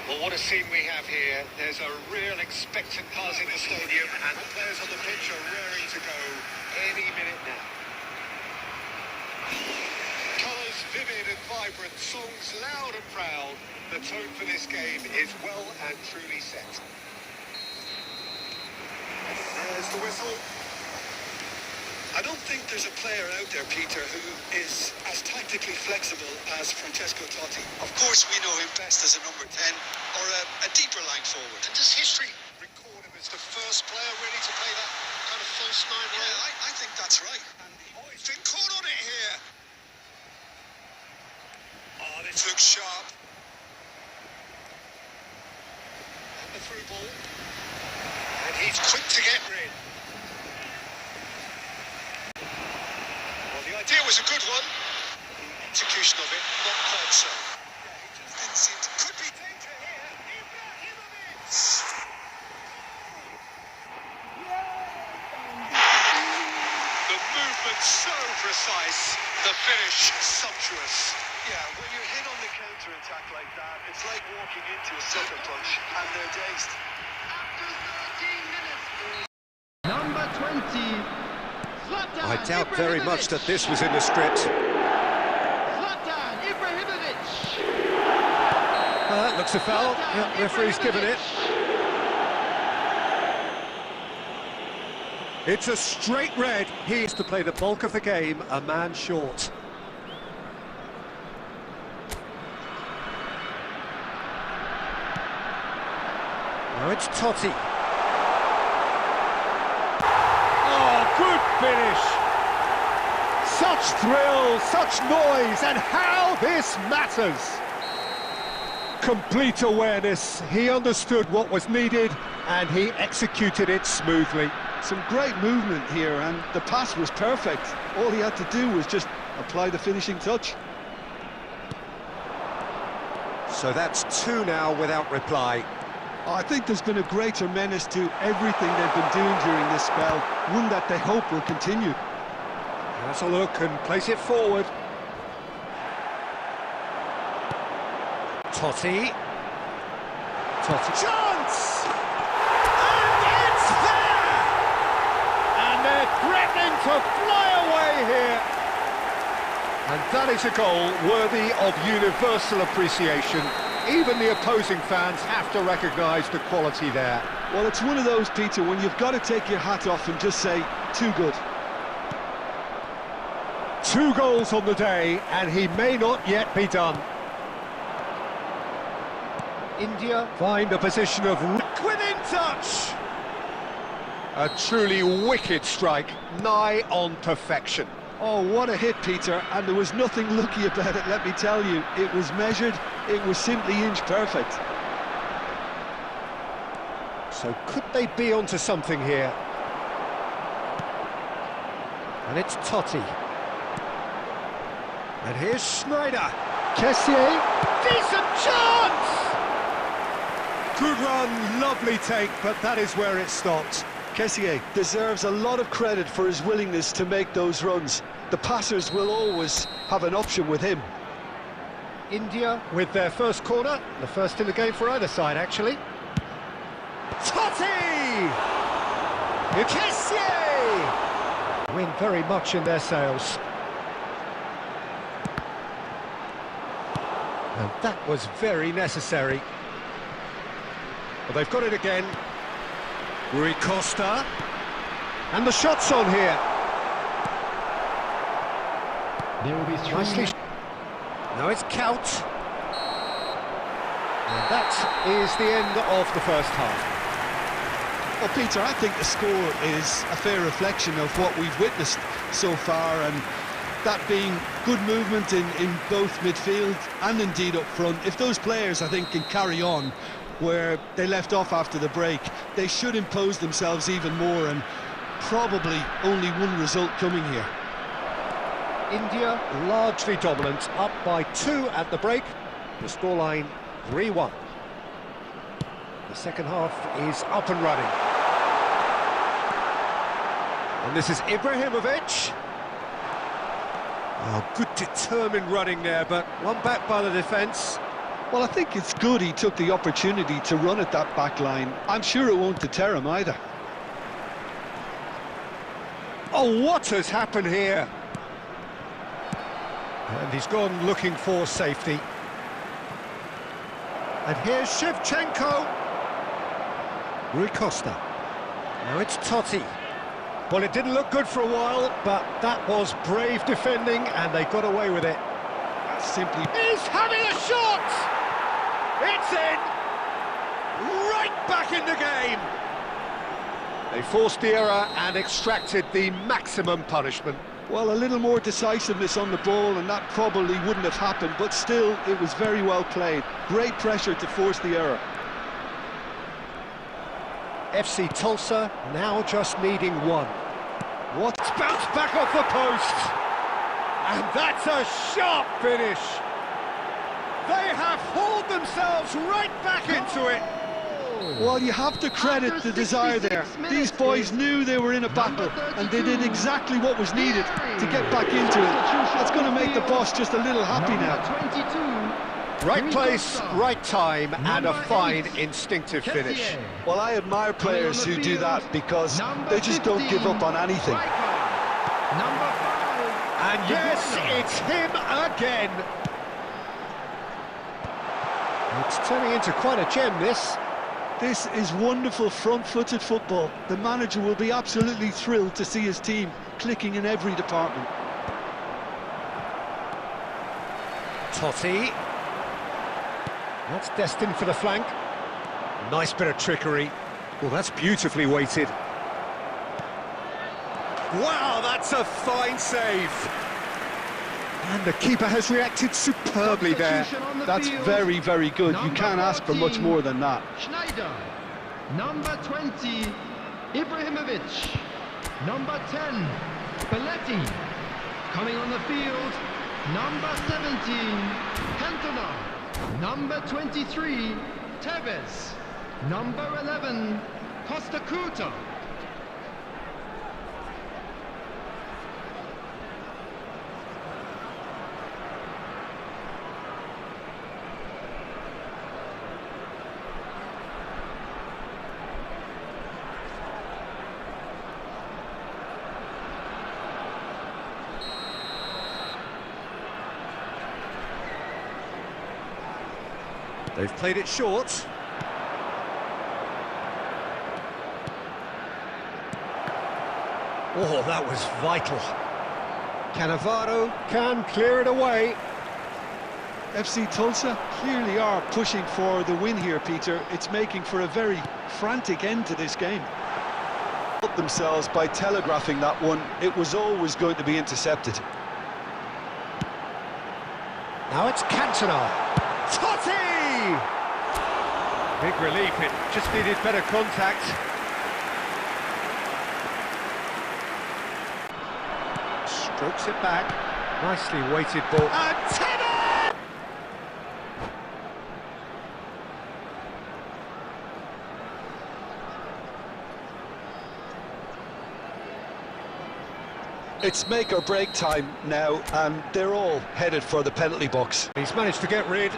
Well, what a scene we have here. There's a real expectant buzz in the stadium, and the players on the pitch are raring to go any minute now. Colours vivid and vibrant, songs loud and proud. The tone for this game is well and truly set. There's the whistle. I don't think there's a player out there, Peter, who is as tactically flexible as Francesco Totti. Of course, we know him best as a number 10 or a deeper line forward. And does history record him as the first player really to play that kind of false nine role? Yeah, I think that's right. And he's been caught on it here. Oh, this looks sharp. And the through ball. And he's quick to get rid. The idea was a good one. The execution of it, not quite so. Yeah, he just didn't seem to... Could be danger here. The movement so precise, the finish sumptuous. Yeah, when you're hit on the counter-attack like that, it's like walking into a sucker punch, and they're dazed. After 13 minutes... Number 20. I doubt very much that this was in the script. Looks a foul. Yeah, referee's given it. It's a straight red. He is to play the bulk of the game, a man short. Now it's Totti. Good finish! Such thrill, such noise, and how this matters! Complete awareness, he understood what was needed, and he executed it smoothly. Some great movement here, and the pass was perfect. All he had to do was just apply the finishing touch. So that's two now without reply. I think there's been a greater menace to everything they've been doing during this spell, one that they hope will continue. That's a look and place it forward. Totti. Chance! And it's there! And they're threatening to fly away here. And that is a goal worthy of universal appreciation. Even the opposing fans have to recognise the quality there. Well, it's one of those, Peter, when you've got to take your hat off and just say, too good. 2 goals on the day, and he may not yet be done. India find a position of... Within touch! A truly wicked strike, nigh on perfection. Oh, what a hit, Peter, and there was nothing lucky about it, let me tell you. It was measured, it was simply inch perfect. So could they be onto something here? And it's Totti. And here's Schneider. Kessié, decent chance! Good run, lovely take, but that is where it stopped. Kessié deserves a lot of credit for his willingness to make those runs. The passers will always have an option with him. India with their first corner, the first in the game for either side, actually. Totti! Kessié! Win very much in their sails. And that was very necessary. Well, they've got it again. Rui Costa. And the shot's on here. There will be three. Nicely. Now it's Count. And that is the end of the first half. Well, Peter, I think the score is a fair reflection of what we've witnessed so far, and that being good movement in both midfield and indeed up front. If those players, I think, can carry on where they left off after the break, they should impose themselves even more, and probably only one result coming here. India largely dominant, up by 2 at the break. The scoreline 3-1. The second half is up and running. And this is Ibrahimovic. Oh, good determined running there, but one back by the defence. Well, I think it's good he took the opportunity to run at that back line. I'm sure it won't deter him either. Oh, what has happened here? And he's gone looking for safety. And here's Shevchenko. Rui Costa. Now it's Totti. Well, it didn't look good for a while, but that was brave defending, and they got away with it. That's simply... He's having a shot! It's in! Right back in the game! They forced the error and extracted the maximum punishment. Well, a little more decisiveness on the ball, and that probably wouldn't have happened, but still, it was very well played. Great pressure to force the error. FC Tulsa now just needing one. What's bounced back off the post? And that's a sharp finish. They have hauled themselves right back into it. Well, you have to credit the desire there. These boys knew they were in a battle, and they did exactly what was needed to get back into it. That's going to make the boss just a little happy now. 22. Right place, right time, and a fine instinctive finish. Well, I admire players who do that because they just don't give up on anything. Number 5. And yes, it's him again. It's turning into quite a gem, this. This is wonderful front-footed football. The manager will be absolutely thrilled to see his team clicking in every department. Totti. That's destined for the flank. Nice bit of trickery. Well, that's beautifully weighted. Wow, that's a fine save. And the keeper has reacted superbly there. That's very, very good. You can't ask for much more than that. Schneider. Number 20, Ibrahimovic. Number 10, Belletti. Coming on the field, number 17, Cantona. Number 23, Tevez. Number 11, Costa Curta. They've played it short. Oh, that was vital. Cannavaro can clear it away. FC Tulsa clearly are pushing for the win here, Peter. It's making for a very frantic end to this game. Themselves by telegraphing that one. It was always going to be intercepted. Now it's Cantona. Totti! Big relief, it just needed better contact. Strokes it back. Nicely weighted ball. And Tevez! It's make or break time now, and they're all headed for the penalty box. He's managed to get rid.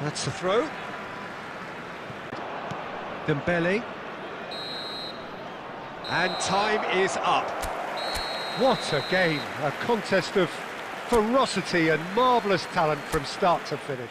That's the throw. Dembele. And time is up. What a game. A contest of ferocity and marvellous talent from start to finish.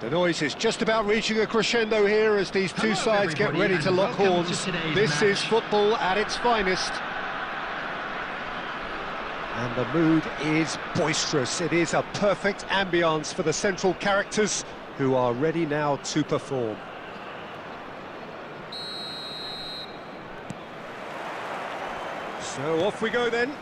The noise is just about reaching a crescendo here as these two sides get ready to lock horns. This is football at its finest. And the mood is boisterous. It is a perfect ambience for the central characters who are ready now to perform. So off we go then.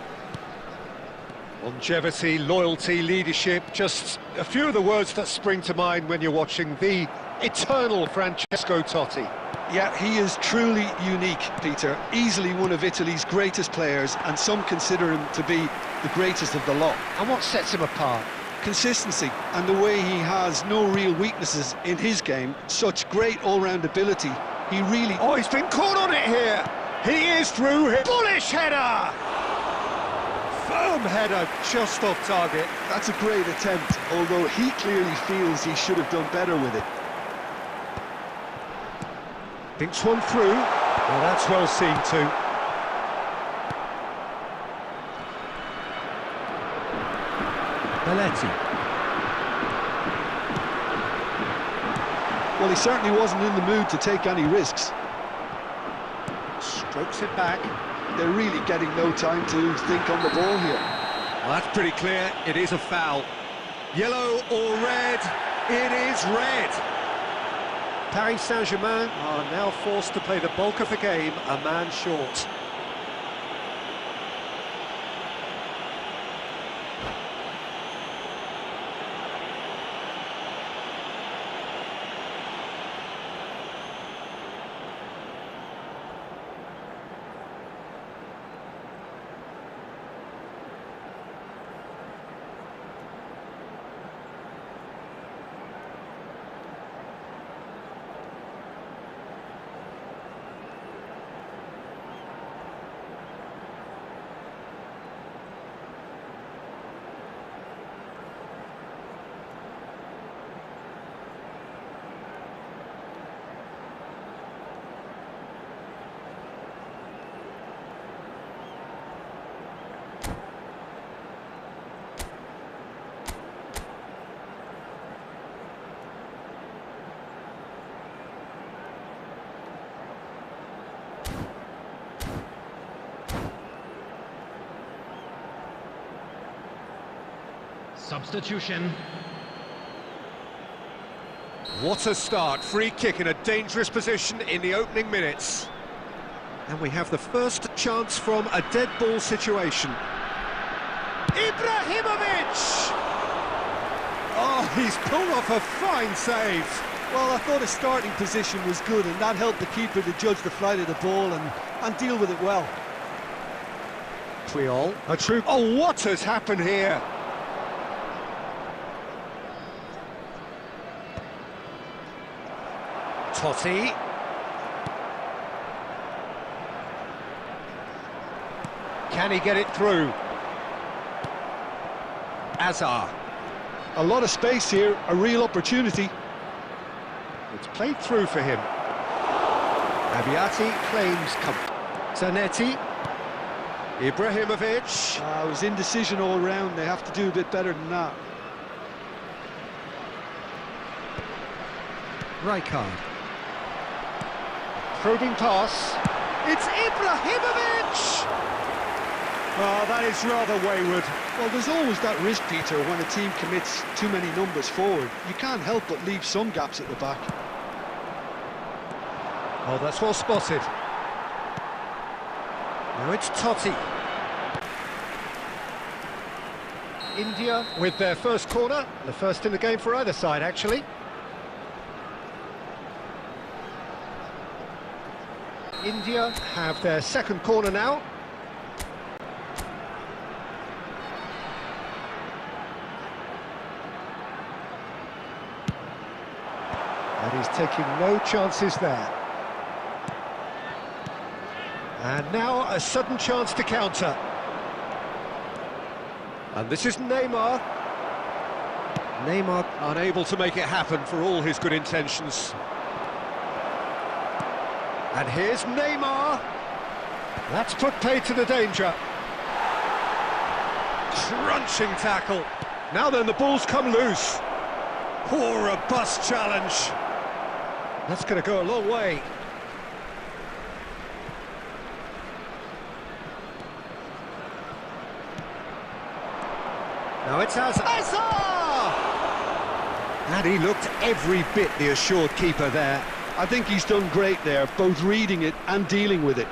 Longevity, loyalty, leadership, just a few of the words that spring to mind when you're watching the eternal Francesco Totti. Yeah, he is truly unique, Peter. Easily one of Italy's greatest players, and some consider him to be the greatest of the lot. And what sets him apart? Consistency, and the way he has no real weaknesses in his game. Such great all-round ability. He really... Oh, he's been caught on it here! He is through here. Bullish header! Firm header, just off target. That's a great attempt, although he clearly feels he should have done better with it. Thinks one through. Well, that's well seen too. Belletti. Well, he certainly wasn't in the mood to take any risks. Strokes it back. They're really getting no time to think on the ball here. Well, that's pretty clear. It is a foul. Yellow or red? It is red. Paris Saint-Germain are now forced to play the bulk of the game a man short. Substitution. What a start. Free kick in a dangerous position in the opening minutes. And we have the first chance from a dead ball situation. Ibrahimovic! Oh, he's pulled off a fine save. Well, I thought his starting position was good, and that helped the keeper to judge the flight of the ball and deal with it well. Triol, a true... Oh, what has happened here? Totti. Can he get it through? Azar. A lot of space here, a real opportunity. It's played through for him. Abbiati claims comfort. Zanetti. Ibrahimovic. It was indecision all round. They have to do a bit better than that. Rijkaard. Probing pass. It's Ibrahimovic! Oh, that is rather wayward. Well, there's always that risk, Peter, when a team commits too many numbers forward. You can't help but leave some gaps at the back. Oh, that's well spotted. Now it's Totti. India with their first corner, the first in the game for either side, actually. India have their second corner now. And he's taking no chances there. And now a sudden chance to counter. And this is Neymar. Neymar unable to make it happen for all his good intentions. And here's Neymar. That's put paid to the danger. Crunching tackle. Now then, the ball's come loose. Poor, robust challenge. That's going to go a long way. Now it's Hazard. And he looked every bit the assured keeper there. I think he's done great there, both reading it and dealing with it.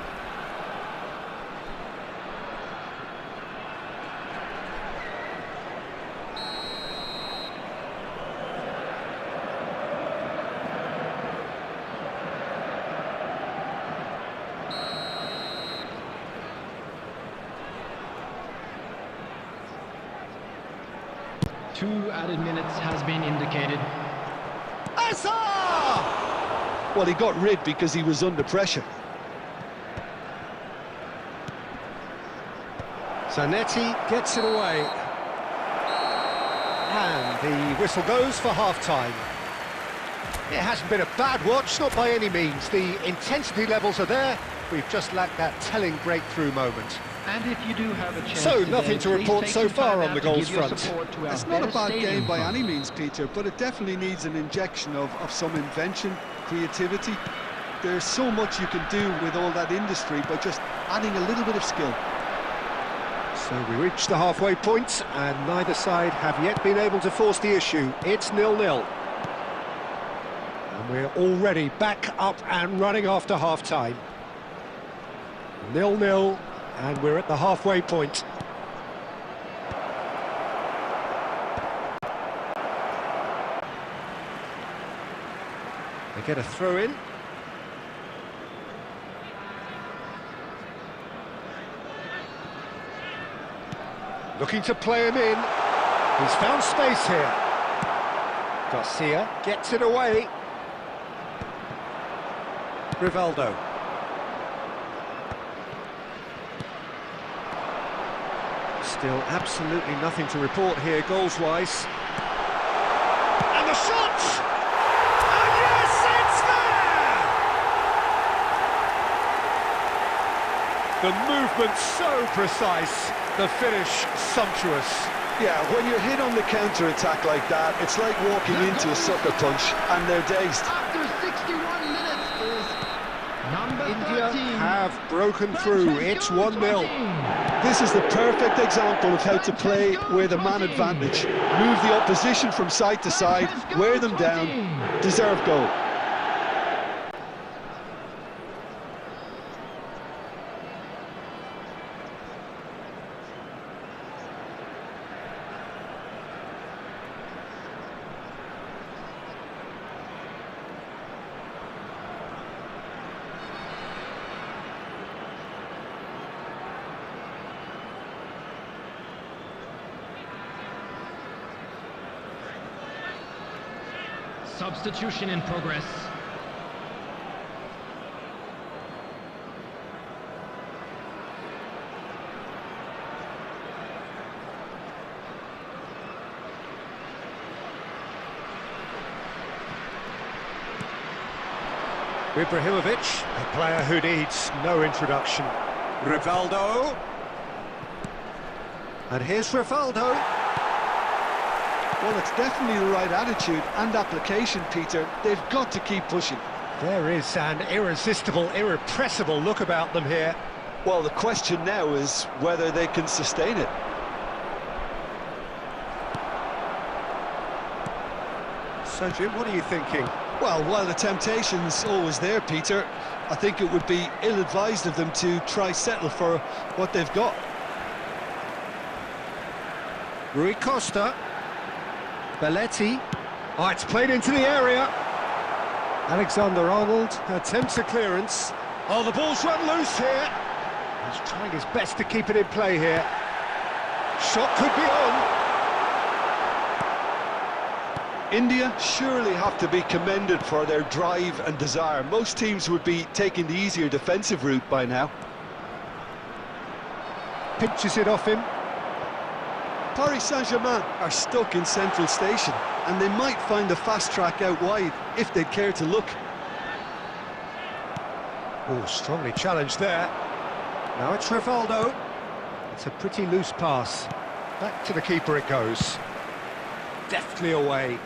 Two added minutes has been indicated. Well, he got rid because he was under pressure. Zanetti gets it away. And the whistle goes for half-time. It hasn't been a bad watch, not by any means. The intensity levels are there. We've just lacked that telling breakthrough moment. And if you do have a chance So, today, nothing to please report take so some far time on out the to goals give your front. support to our It's not a better bad stadium game by fund. any means, Peter, but it definitely needs an injection of some invention, creativity. There's so much you can do with all that industry by just adding a little bit of skill. So we reach the halfway point, and neither side have yet been able to force the issue. It's 0-0. And we're already back up and running after half-time. 0-0, and we're at the halfway point. They get a throw in. Looking to play him in. He's found space here. Garcia gets it away. Rivaldo. Still absolutely nothing to report here goals-wise. And the shot! And yes, it's there! The movement so precise, the finish sumptuous. Yeah, when you're hit on the counter-attack like that, it's like walking into a sucker punch and they're dazed. After 61 minutes is number India 13. have broken through. It's 1-0. This is the perfect example of how to play with a man advantage. Move the opposition from side to side, wear them down, deserve goal. Substitution in progress. Ibrahimovic, a player who needs no introduction. Rivaldo. And here's Rivaldo. Well, it's definitely the right attitude and application, Peter. They've got to keep pushing. There is an irresistible, irrepressible look about them here. Well, the question now is whether they can sustain it. So, Jim, what are you thinking? Well, while the temptation's always there, Peter, I think it would be ill-advised of them to try settle for what they've got. Rui Costa. Belletti. Oh, it's played into the area. Alexander-Arnold attempts a clearance. Oh, the ball's run loose here. He's trying his best to keep it in play here. Shot could be on. India surely have to be commended for their drive and desire. Most teams would be taking the easier defensive route by now. Pinches it off him. Paris Saint-Germain are stuck in Central Station, and they might find a fast track out wide if they'd care to look. Oh, strongly challenged there. Now it's Rivaldo. It's a pretty loose pass. Back to the keeper it goes. Deftly away.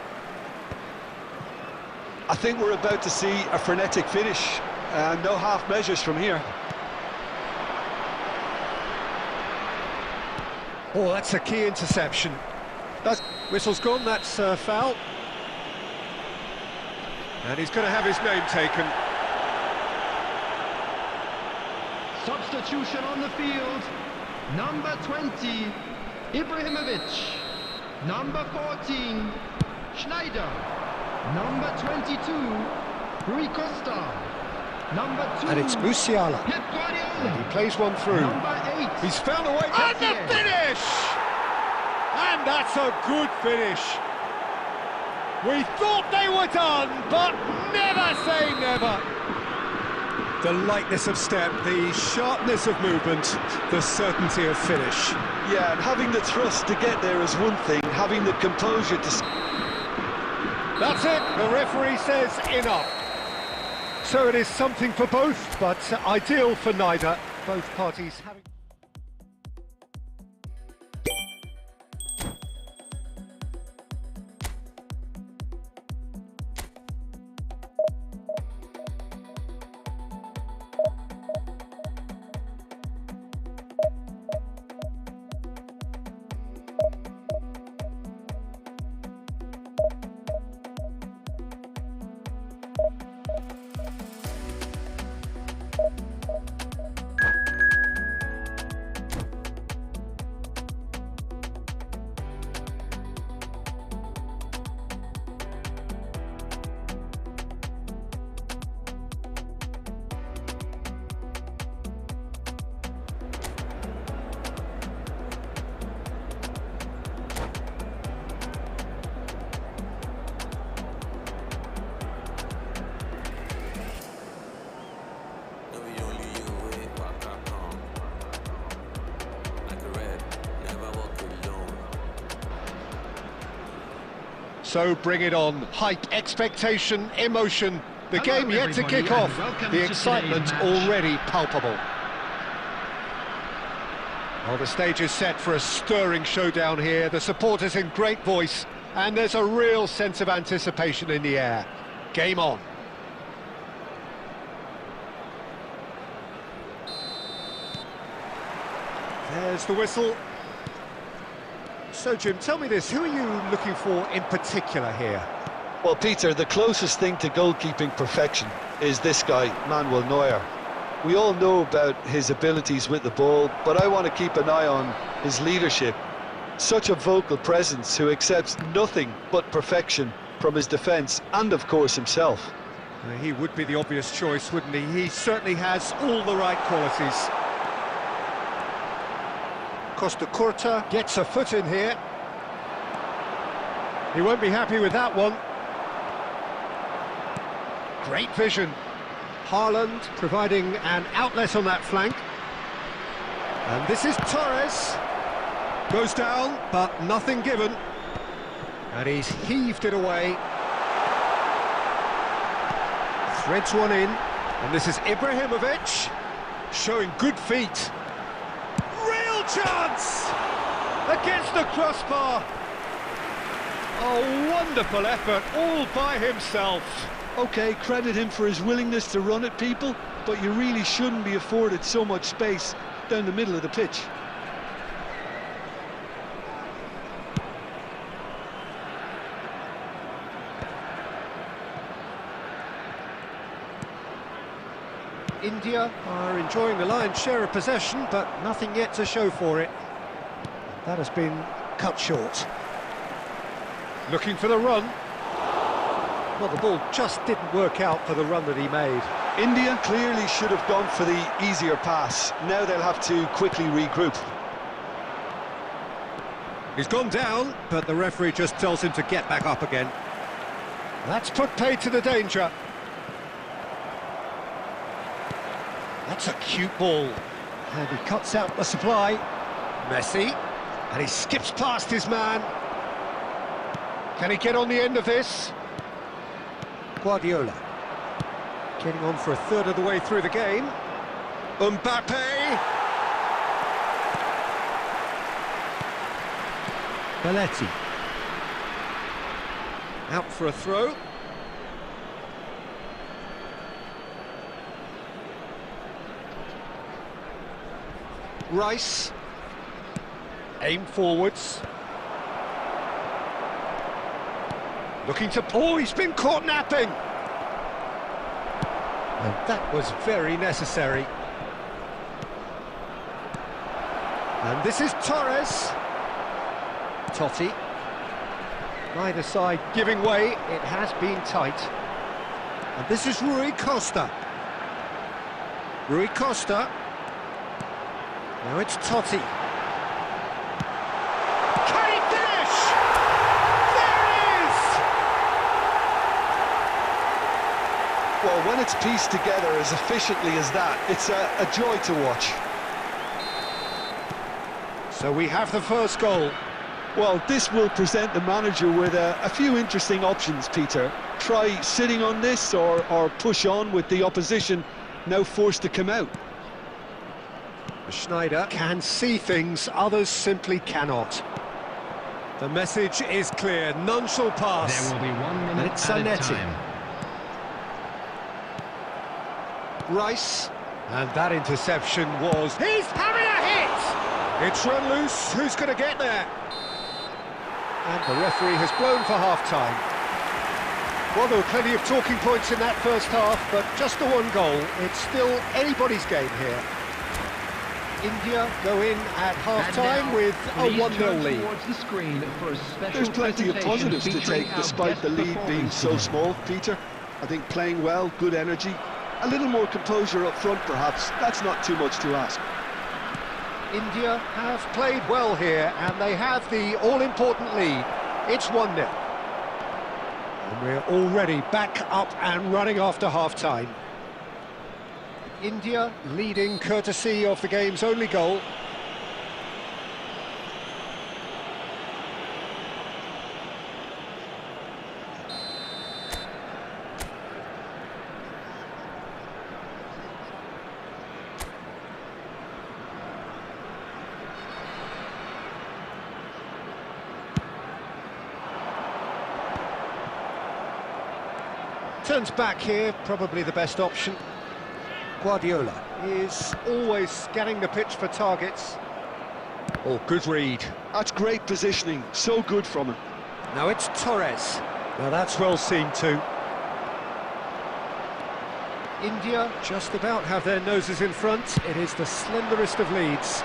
I think we're about to see a frenetic finish, and no half measures from here. Oh, that's a key interception. Whistle's gone, that's foul. And he's going to have his name taken. Substitution on the field. Number 20, Ibrahimovic. Number 14, Schneider. Number 22, Rui Costa. Number 2, And it's Musiala. Pep Guardiola. He plays one through. Number 8, He's found a way. And the finish! And that's a good finish. We thought they were done, but never say never. The lightness of step, the sharpness of movement, the certainty of finish. Yeah, and having the thrust to get there is one thing, having the composure to... That's it, the referee says enough. So it is something for both, but ideal for neither. Both parties having... So bring it on. Hype, expectation, emotion. The Hello, game yet to everybody, kick and off. welcome The to excitement today's match. already palpable. Well, the stage is set for a stirring showdown here. The supporters in great voice, and there's a real sense of anticipation in the air. Game on. There's the whistle. So, Jim, tell me this, who are you looking for in particular here? Well, Peter, the closest thing to goalkeeping perfection is this guy, Manuel Neuer. We all know about his abilities with the ball, but I want to keep an eye on his leadership. Such a vocal presence who accepts nothing but perfection from his defence and, of course, himself. He would be the obvious choice, wouldn't he? He certainly has all the right qualities. Costa Curta gets a foot in here. He won't be happy with that one. Great vision. Haaland providing an outlet on that flank. And this is Torres. Goes down, but nothing given. And he's heaved it away. Threads one in. And this is Ibrahimovic, showing good feet. Real chance! Against the crossbar. A wonderful effort, all by himself. OK, credit him for his willingness to run at people, but you really shouldn't be afforded so much space down the middle of the pitch. India are enjoying the lion's share of possession, but nothing yet to show for it. That has been cut short. Looking for the run. Well, the ball just didn't work out for the run that he made. India clearly should have gone for the easier pass. Now they'll have to quickly regroup. He's gone down, but the referee just tells him to get back up again. That's put paid to the danger. That's a cute ball. And he cuts out the supply. Messi. And he skips past his man. Can he get on the end of this? Guardiola. Getting on for a third of the way through the game. Mbappe. Belletti. Out for a throw. Rice. Aim forwards. Looking to... Oh, he's been caught napping! And that was very necessary. And this is Torres. Totti. Neither side giving way, it has been tight. And this is Rui Costa. Rui Costa. Now it's Totti. Can he finish? There it is! Well, when it's pieced together as efficiently as that, it's a joy to watch. So we have the first goal. Well, this will present the manager with a few interesting options, Peter. Try sitting on this or push on with the opposition now forced to come out. Schneider can see things, others simply cannot. The message is clear, none shall pass. There will be 1 minute And it's added Zanetti. time. Rice, and that interception was... He's having a hit! It's run loose, who's going to get there? And the referee has blown for half-time. Well, there were plenty of talking points in that first half, but just the one goal. It's still anybody's game here. India go in at half-time with a 1-0 lead. There's plenty of positives to take despite the lead being so small, Peter. I think playing well, good energy, a little more composure up front perhaps, that's not too much to ask. India have played well here, and they have the all-important lead. It's 1-0. And we're already back up and running after half-time. India leading courtesy of the game's only goal. Turns back here, probably the best option. Guardiola is always scanning the pitch for targets. Oh, good read. That's great positioning, so good from him. Now it's Torres. Now that's well seen too. India just about have their noses in front. It is the slenderest of leads.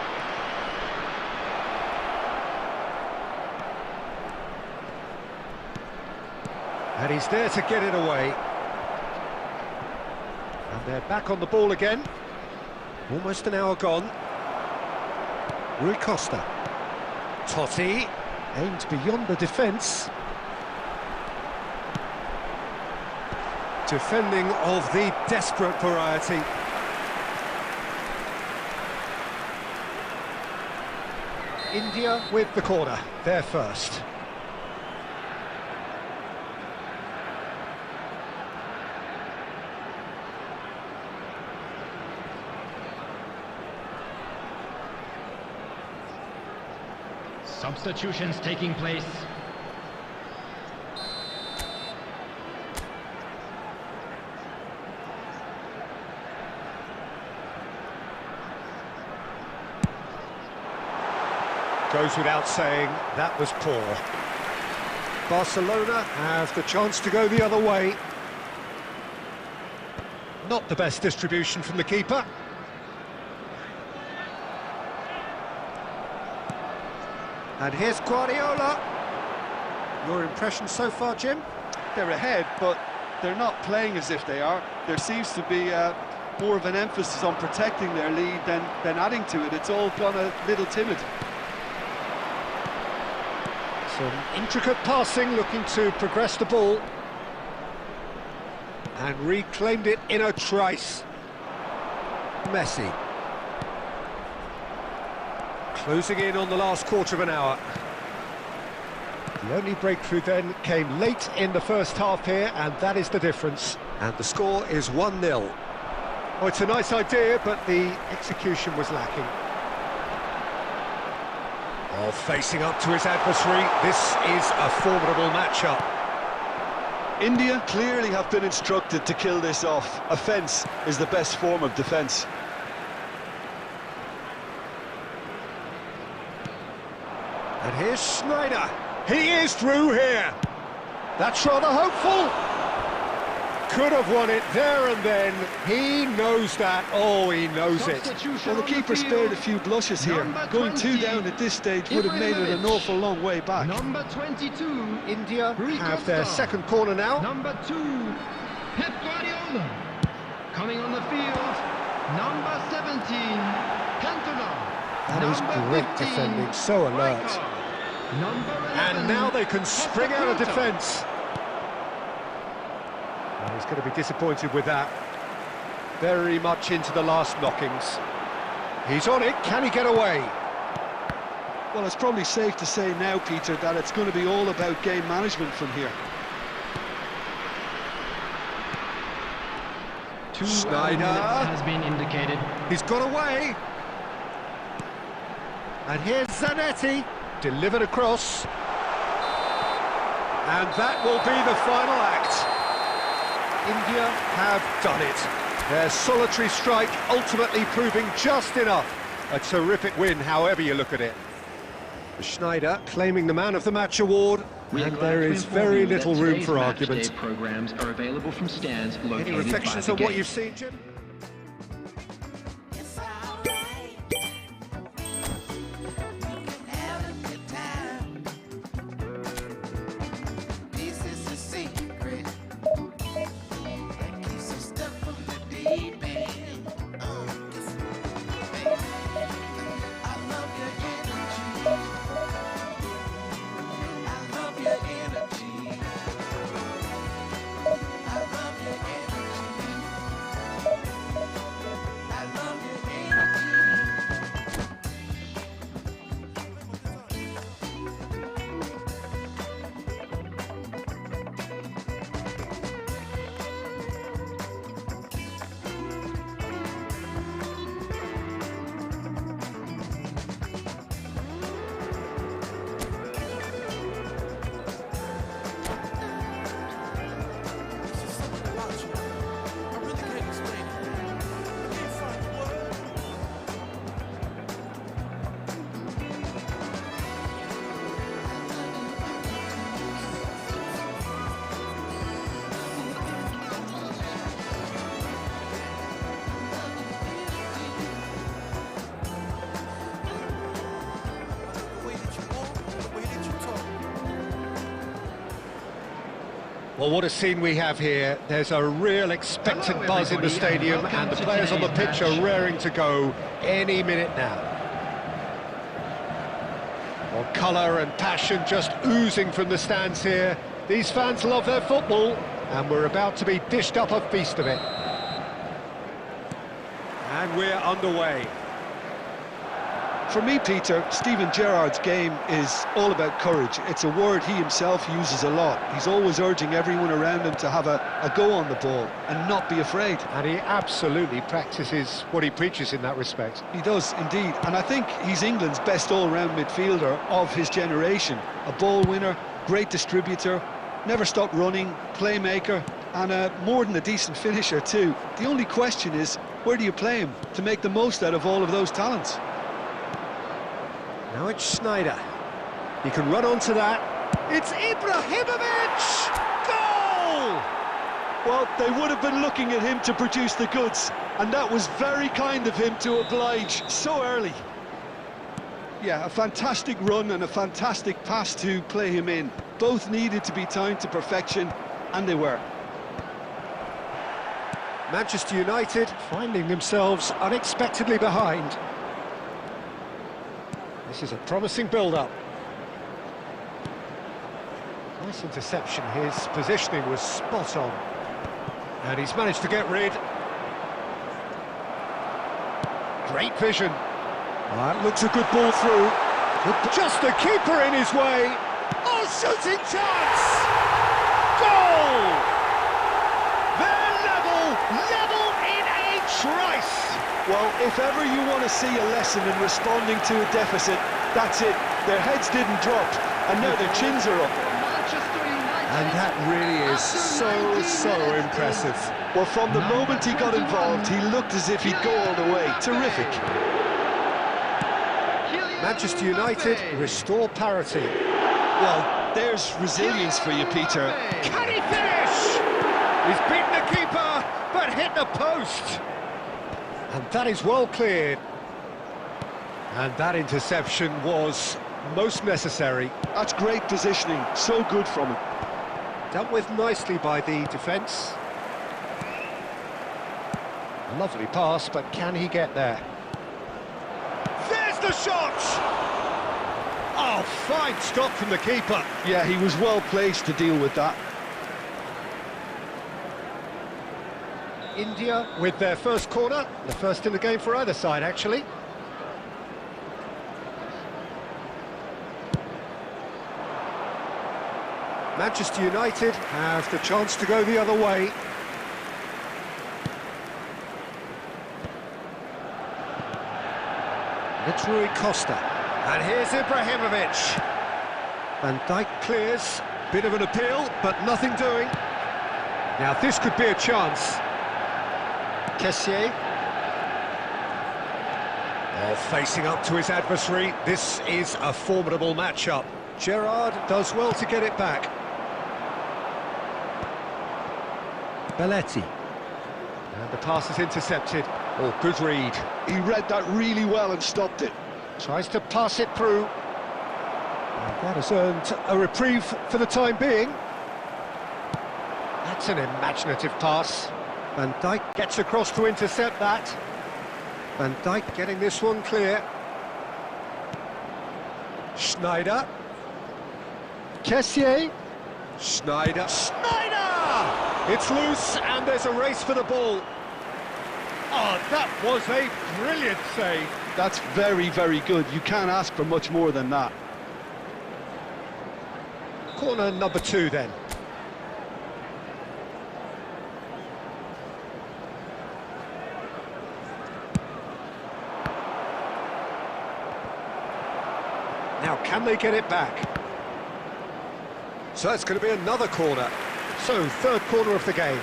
And he's there to get it away. And they're back on the ball again. Almost an hour gone. Rui Costa. Totti. Aimed beyond the defence. Defending of the desperate variety. India with the corner. They're first. Substitutions taking place. Goes without saying, that was poor. Barcelona have the chance to go the other way. Not the best distribution from the keeper. And here's Guardiola. Your impression so far, Jim? They're ahead, but they're not playing as if they are. There seems to be more of an emphasis on protecting their lead than adding to it. It's all gone a little timid. Some intricate passing, looking to progress the ball. And reclaimed it in a trice. Messi. Closing in on the last quarter of an hour. The only breakthrough then came late in the first half here, and that is the difference. And the score is 1-0. Oh, it's a nice idea, but the execution was lacking. Oh, facing up to his adversary, this is a formidable matchup. India clearly have been instructed to kill this off. Offence is the best form of defence. And here's Schneider. He is through here. That's rather hopeful. Could have won it there and then. He knows that. Oh, he knows it. Well, the keeper spared a few blushes here. Going 2 down at this stage would have made it an awful long way back. Number 22. India have their second corner now. Number 2. Pep Guardiola. Coming on the field. Number 17. Cantona. That is great defending, so alert. And now they can spring out of defence. Well, he's going to be disappointed with that. Very much into the last knockings. He's on it, can he get away? Well, it's probably safe to say now, Peter, that it's going to be all about game management from here. Schneider has been indicated. He's got away. And here's Zanetti, delivered across. And that will be the final act. India have done it. Their solitary strike ultimately proving just enough. A terrific win, however you look at it. Schneider claiming the Man of the Match award, and there is very little room for argument. Programs are available from stands located. Any reflections on what you've seen, Jim? Well, what a scene we have here. There's a real expectant buzz in the stadium, and the players on the pitch are raring to go any minute now. Well, colour and passion just oozing from the stands here. These fans love their football, and we're about to be dished up a feast of it. And we're underway. For me, Peter, Steven Gerrard's game is all about courage. It's a word he himself uses a lot. He's always urging everyone around him to have a go on the ball and not be afraid. And he absolutely practices what he preaches in that respect. He does, indeed. And I think he's England's best all-round midfielder of his generation. A ball winner, great distributor, never stopped running, playmaker, and more than a decent finisher too. The only question is, where do you play him to make the most out of all of those talents? Now it's Schneider. He can run onto that. It's Ibrahimovic! Goal! Well, they would have been looking at him to produce the goods, and that was very kind of him to oblige so early. Yeah, a fantastic run and a fantastic pass to play him in. Both needed to be timed to perfection, and they were. Manchester United finding themselves unexpectedly behind. This is a promising build-up. Nice interception. His positioning was spot on. And he's managed to get rid. Great vision. That looks a good ball through. Just the keeper in his way. Oh, shooting chance! Goal! They're level in a trice. Well, if ever you want to see a lesson in responding to a deficit, that's it. Their heads didn't drop, and now their chins are up. And that really is so impressive. Well, from the moment he got involved, he looked as if he'd go all the way. Terrific. Manchester United restore parity. Well, there's resilience for you, Peter. Can he finish? He's beaten the keeper, but hit the post. And that is well cleared. And that interception was most necessary. That's great positioning, so good from him. Dealt with nicely by the defence. Lovely pass, but can he get there? There's the shot! Oh, fine stop from the keeper. Yeah, he was well placed to deal with that. India with their first corner, the first in the game for either side, actually. Manchester United have the chance to go the other way. It's Rui Costa. And here's Ibrahimovic. Van Dijk clears. Bit of an appeal, but nothing doing. Now this could be a chance. Kessié. Oh, facing up to his adversary. This is a formidable matchup. Gerrard does well to get it back. Belletti. And the pass is intercepted. Oh, good read. He read that really well and stopped it. Tries to pass it through. And that has earned a reprieve for the time being. That's an imaginative pass. Van Dijk gets across to intercept that. Van Dijk getting this one clear. Schneider. Kessié. Schneider. Schneider! It's loose and there's a race for the ball. Oh, that was a brilliant save. That's very, very good. You can't ask for much more than that. Corner number 2 then. Now, can they get it back? So it's going to be another corner. So, third corner of the game.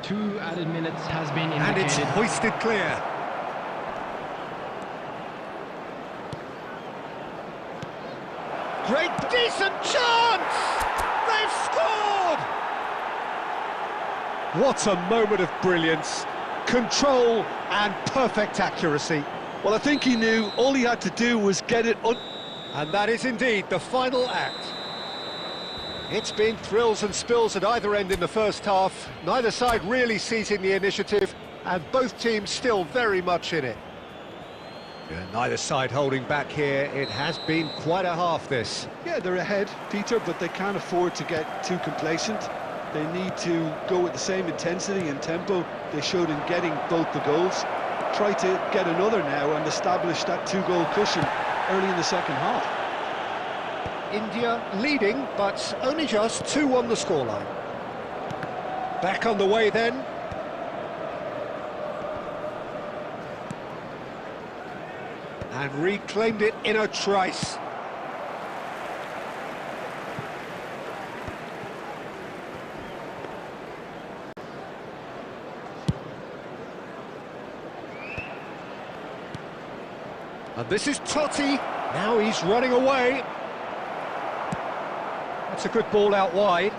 Two added minutes has been indicated. And it's hoisted clear. Great, decent chance! They've scored! What a moment of brilliance. Control and perfect accuracy. Well, I think he knew all he had to do was get it on. And that is indeed the final act. It's been thrills and spills at either end in the first half. Neither side really seizing the initiative, and both teams still very much in it. Yeah, neither side holding back here. It has been quite a half, this. Yeah, they're ahead, Peter, but they can't afford to get too complacent. They need to go with the same intensity and tempo they showed in getting both the goals. Try to get another now and establish that two-goal cushion early in the second half. India leading, but only just 2-1 the scoreline. Back on the way then. And reclaimed it in a trice. And this is Totti. Now he's running away. That's a good ball out wide.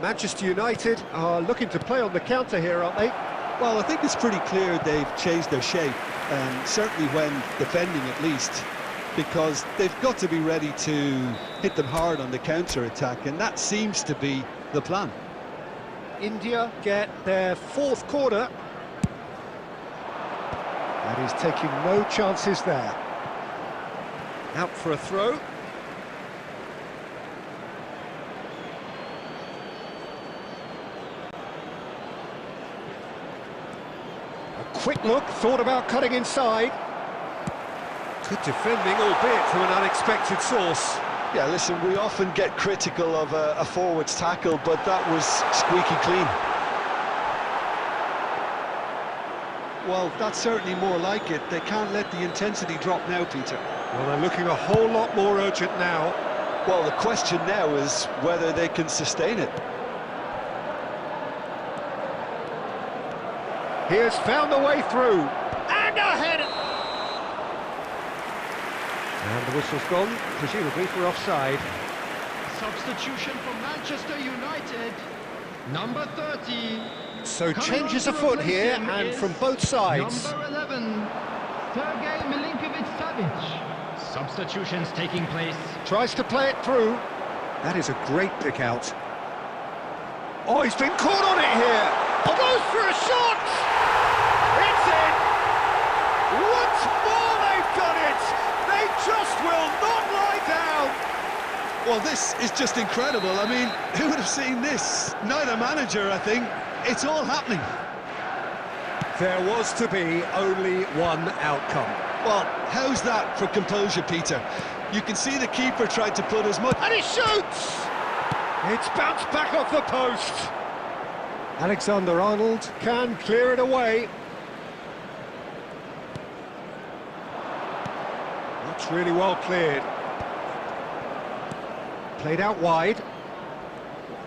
Manchester United are looking to play on the counter here, aren't they? Well, I think it's pretty clear they've changed their shape, certainly when defending at least, because they've got to be ready to hit them hard on the counter-attack, and that seems to be the plan. India get their fourth corner. And he's taking no chances there. Out for a throw. Quick look, thought about cutting inside. Good defending, albeit from an unexpected source. Yeah, listen, we often get critical of a forward's tackle, but that was squeaky clean. Well, that's certainly more like it. They can't let the intensity drop now, Peter. Well, they're looking a whole lot more urgent now. Well, the question now is whether they can sustain it. He has found a way through. And ahead! And the whistle's gone, presumably for offside. Substitution for Manchester United. Number 30. So changes afoot here, and from both sides. Number 11. Sergei Milinkovic-Savic. Substitutions taking place. Tries to play it through. That is a great pick out. Oh, he's been caught on it here. Oh, goes for a shot! It's in! Once more they've done it! They just will not lie down! Well, this is just incredible. I mean, who would have seen this? Neither manager, I think. It's all happening. There was to be only one outcome. Well, how's that for composure, Peter? You can see the keeper tried to put as much... And he shoots! It's bounced back off the post. Alexander-Arnold can clear it away. That's really well cleared. Played out wide.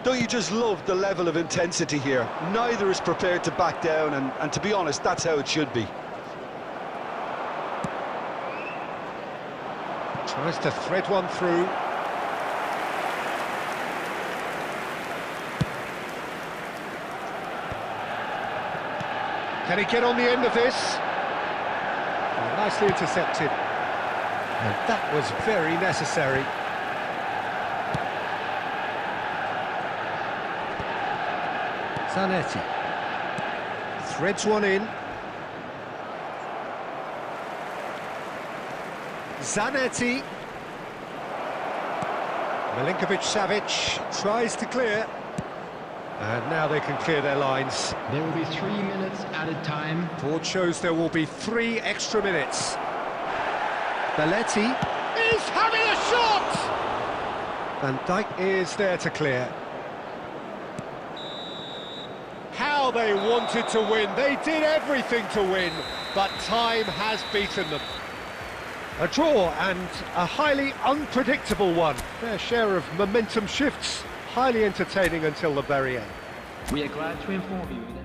Don't you just love the level of intensity here? Neither is prepared to back down, and to be honest, that's how it should be. Tries to thread one through. Can he get on the end of this? Well, nicely intercepted. And that was very necessary. Zanetti threads one in. Zanetti. Milinkovic-Savic tries to clear. And now they can clear their lines. There will be 3 minutes added time. Board shows there will be 3 extra minutes. Belletti is having a shot! Van Dijk is there to clear. How they wanted to win. They did everything to win, but time has beaten them. A draw, and a highly unpredictable one. Their share of momentum shifts, highly entertaining until the very end. We are glad to inform you that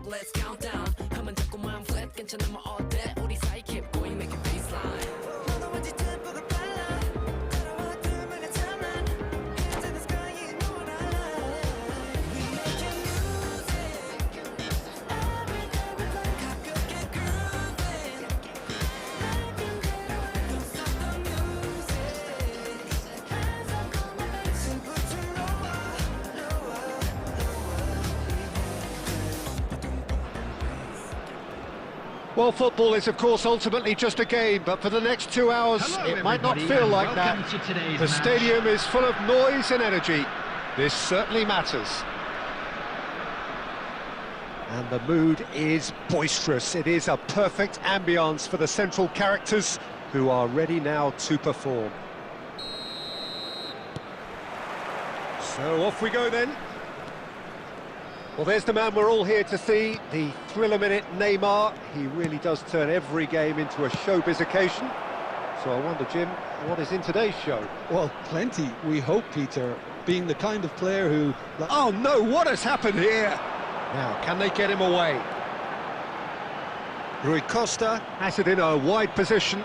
Let's count down. 가만 잡고만 flat 괜찮아 뭐 어때? 우리 사이 keep going make it baseline. 너도 왠지 tempo가 빨라. 따라와 둘만의 timeline. Hands in the sky you know what I like. We making music. Every day we play 가볍게 grooving. Making great. Don't stop the music. Hands up on the bass. Simple to lower, lower. Well, football is, of course, ultimately just a game, but for the next 2 hours, Hello, it might not everybody, feel and like that. welcome to today's The match. stadium is full of noise and energy. This certainly matters. And the mood is boisterous. It is a perfect ambience for the central characters who are ready now to perform. So off we go then. Well, there's the man we're all here to see, the thriller minute Neymar. He really does turn every game into a showbiz occasion. So I wonder, Jim, what is in today's show? Well, plenty, we hope, Peter. Being the kind of player who... Oh no, what has happened here? Now, can they get him away? Rui Costa has it in a wide position.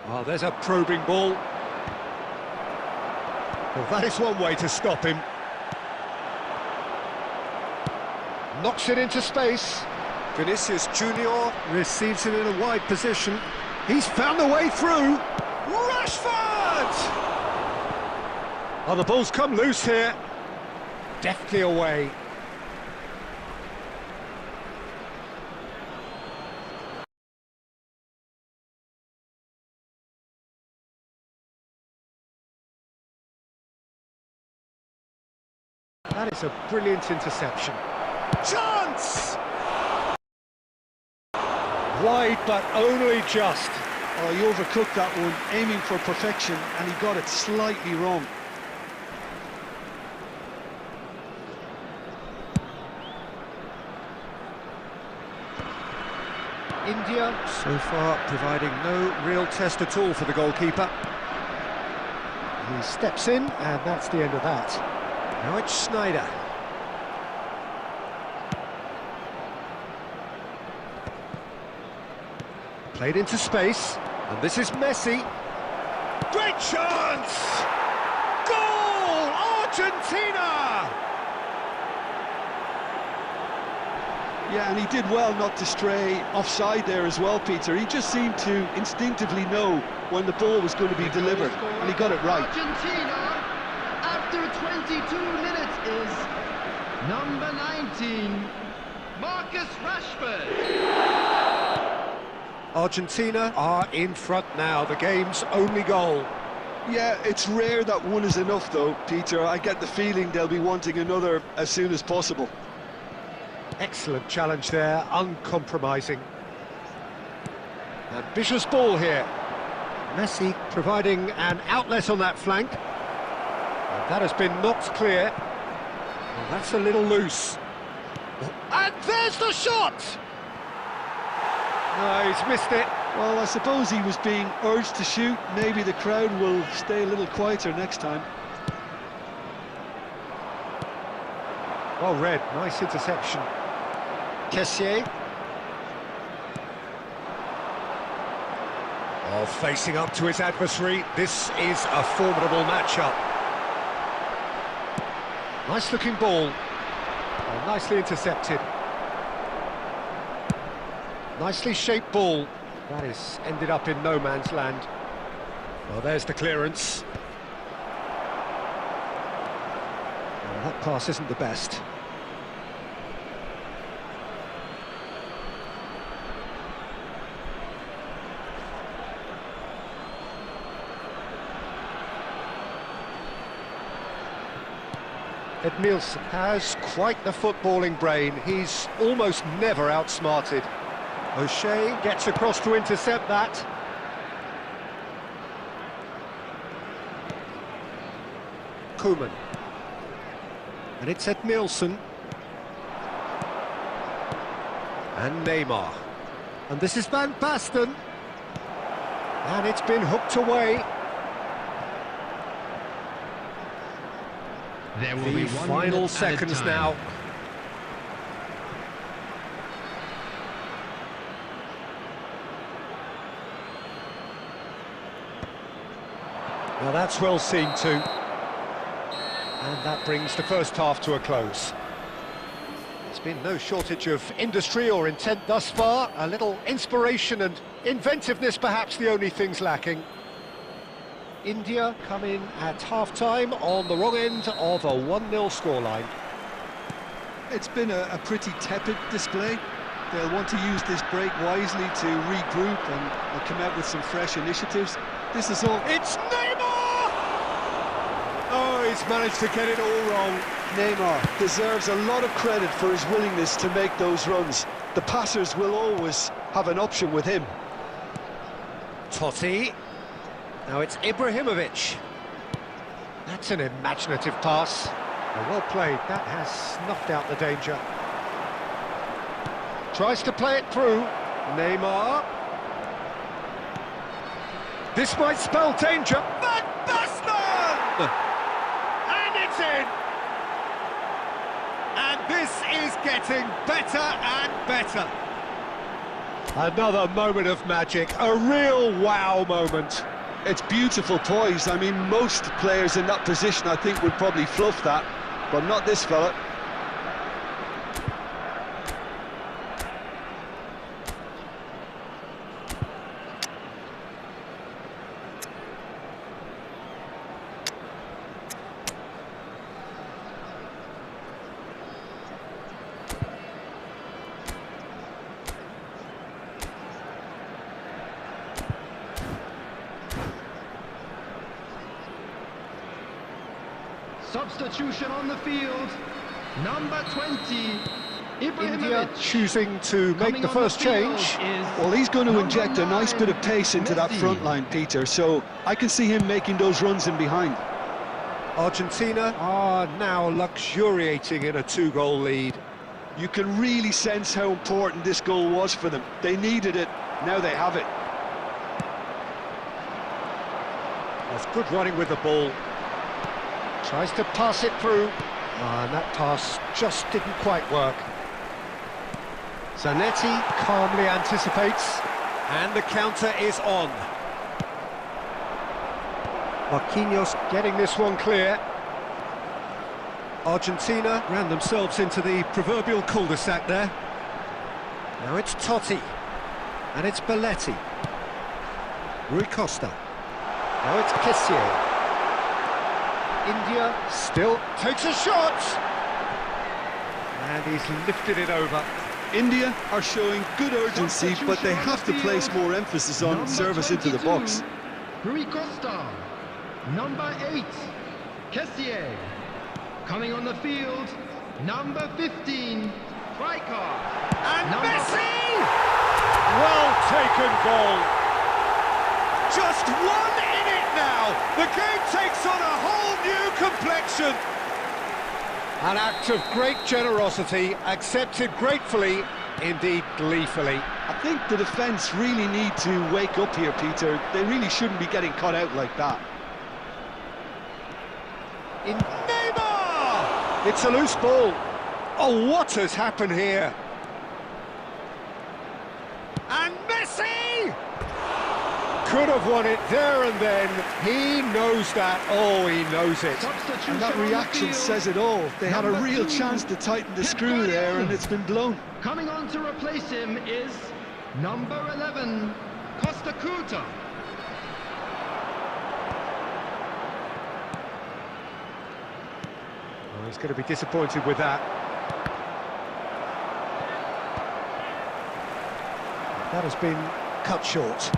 Oh, there's a probing ball. Well, that is one way to stop him. Knocks it into space. Vinicius Junior receives it in a wide position. He's found the way through. Rashford! Oh, the ball's come loose here. Deftly away. That is a brilliant interception. Chance! Wide, but only just. Oh, he overcooked that one, aiming for perfection, and he got it slightly wrong. India, so far, providing no real test at all for the goalkeeper. He steps in, and that's the end of that. Now it's Snyder. Played into space, and this is Messi. Great chance! Goal! Argentina! Yeah, and he did well not to stray offside there as well, Peter. He just seemed to instinctively know when the ball was going to be delivered, and he got it right. Argentina, after 22 minutes, is number 19, Marcus Rashford. Argentina are in front now, the game's only goal. Yeah, it's rare that one is enough though, Peter. I get the feeling they'll be wanting another as soon as possible. Excellent challenge there, uncompromising. Ambitious ball here. Messi providing an outlet on that flank. And that has been knocked clear. Well, that's a little loose. And there's the shot! No, he's missed it. Well, I suppose he was being urged to shoot. Maybe the crowd will stay a little quieter next time. Well read, nice interception. Kessié. Oh, facing up to his adversary. This is a formidable matchup. Nice looking ball. Oh, nicely intercepted. Nicely shaped ball. That is ended up in no man's land. Well, there's the clearance. Well, that pass isn't the best. Edmilson has quite the footballing brain. He's almost never outsmarted. O'Shea gets across to intercept that. Koeman. And it's Edmilson. And Neymar. And this is Van Basten. And it's been hooked away. There will be The one final minute at a seconds time. now. Now that's well seen too. And that brings the first half to a close. There's been no shortage of industry or intent thus far. A little inspiration and inventiveness perhaps the only things lacking. India come in at half-time on the wrong end of a 1-0 scoreline. It's been a pretty tepid display. They'll want to use this break wisely to regroup and come out with some fresh initiatives. This is all... It's Neymar! Oh, he's managed to get it all wrong. Neymar deserves a lot of credit for his willingness to make those runs. The passers will always have an option with him. Totti. Now it's Ibrahimovic. That's an imaginative pass. Well played, that has snuffed out the danger. Tries to play it through. Neymar. This might spell danger. Van Basten! And it's in! And this is getting better and better. Another moment of magic, a real wow moment. It's beautiful poise. I mean, most players in that position, I think, would probably fluff that, but not this fella. Substitution on the field. Number 20, India Ibrahimovic. choosing to make Coming the on first field change. is Well, he's going to number inject a nice 9, bit of pace into that Messi. front line, Peter, so I can see him making those runs in behind. Argentina are now luxuriating in a 2-goal lead. You can really sense how important this goal was for them. They needed it, now they have it. That's good running with the ball. Tries to pass it through. And that pass just didn't quite work. Zanetti calmly anticipates. And the counter is on. Marquinhos getting this one clear. Argentina ran themselves into the proverbial cul-de-sac there. Now it's Totti. And it's Belletti. Rui Costa. Now it's Kessié. India still takes a shot. And he's lifted it over. India are showing good urgency, but they have to place more emphasis on Number service into the 22, box. Rui Costa. Number 8, Kessié. Coming on the field, number 15, Striker. And Number Messi! Well taken goal. Just one in it now. The game takes on a whole new complexion. An act of great generosity, accepted gratefully, indeed gleefully. I think the defence really need to wake up here, Peter. They really shouldn't be getting caught out like that. In Neymar! It's a loose ball. Oh, what has happened here? And Messi! Could have won it there and then. He knows that. Oh, he knows it. Substitution And that on the reaction field. says it all. They had a Number real 2, chance to tighten the screw there, and it's been blown. Coming on to replace him is number 11, Costa Curta. Oh, he's going to be disappointed with that. That has been cut short.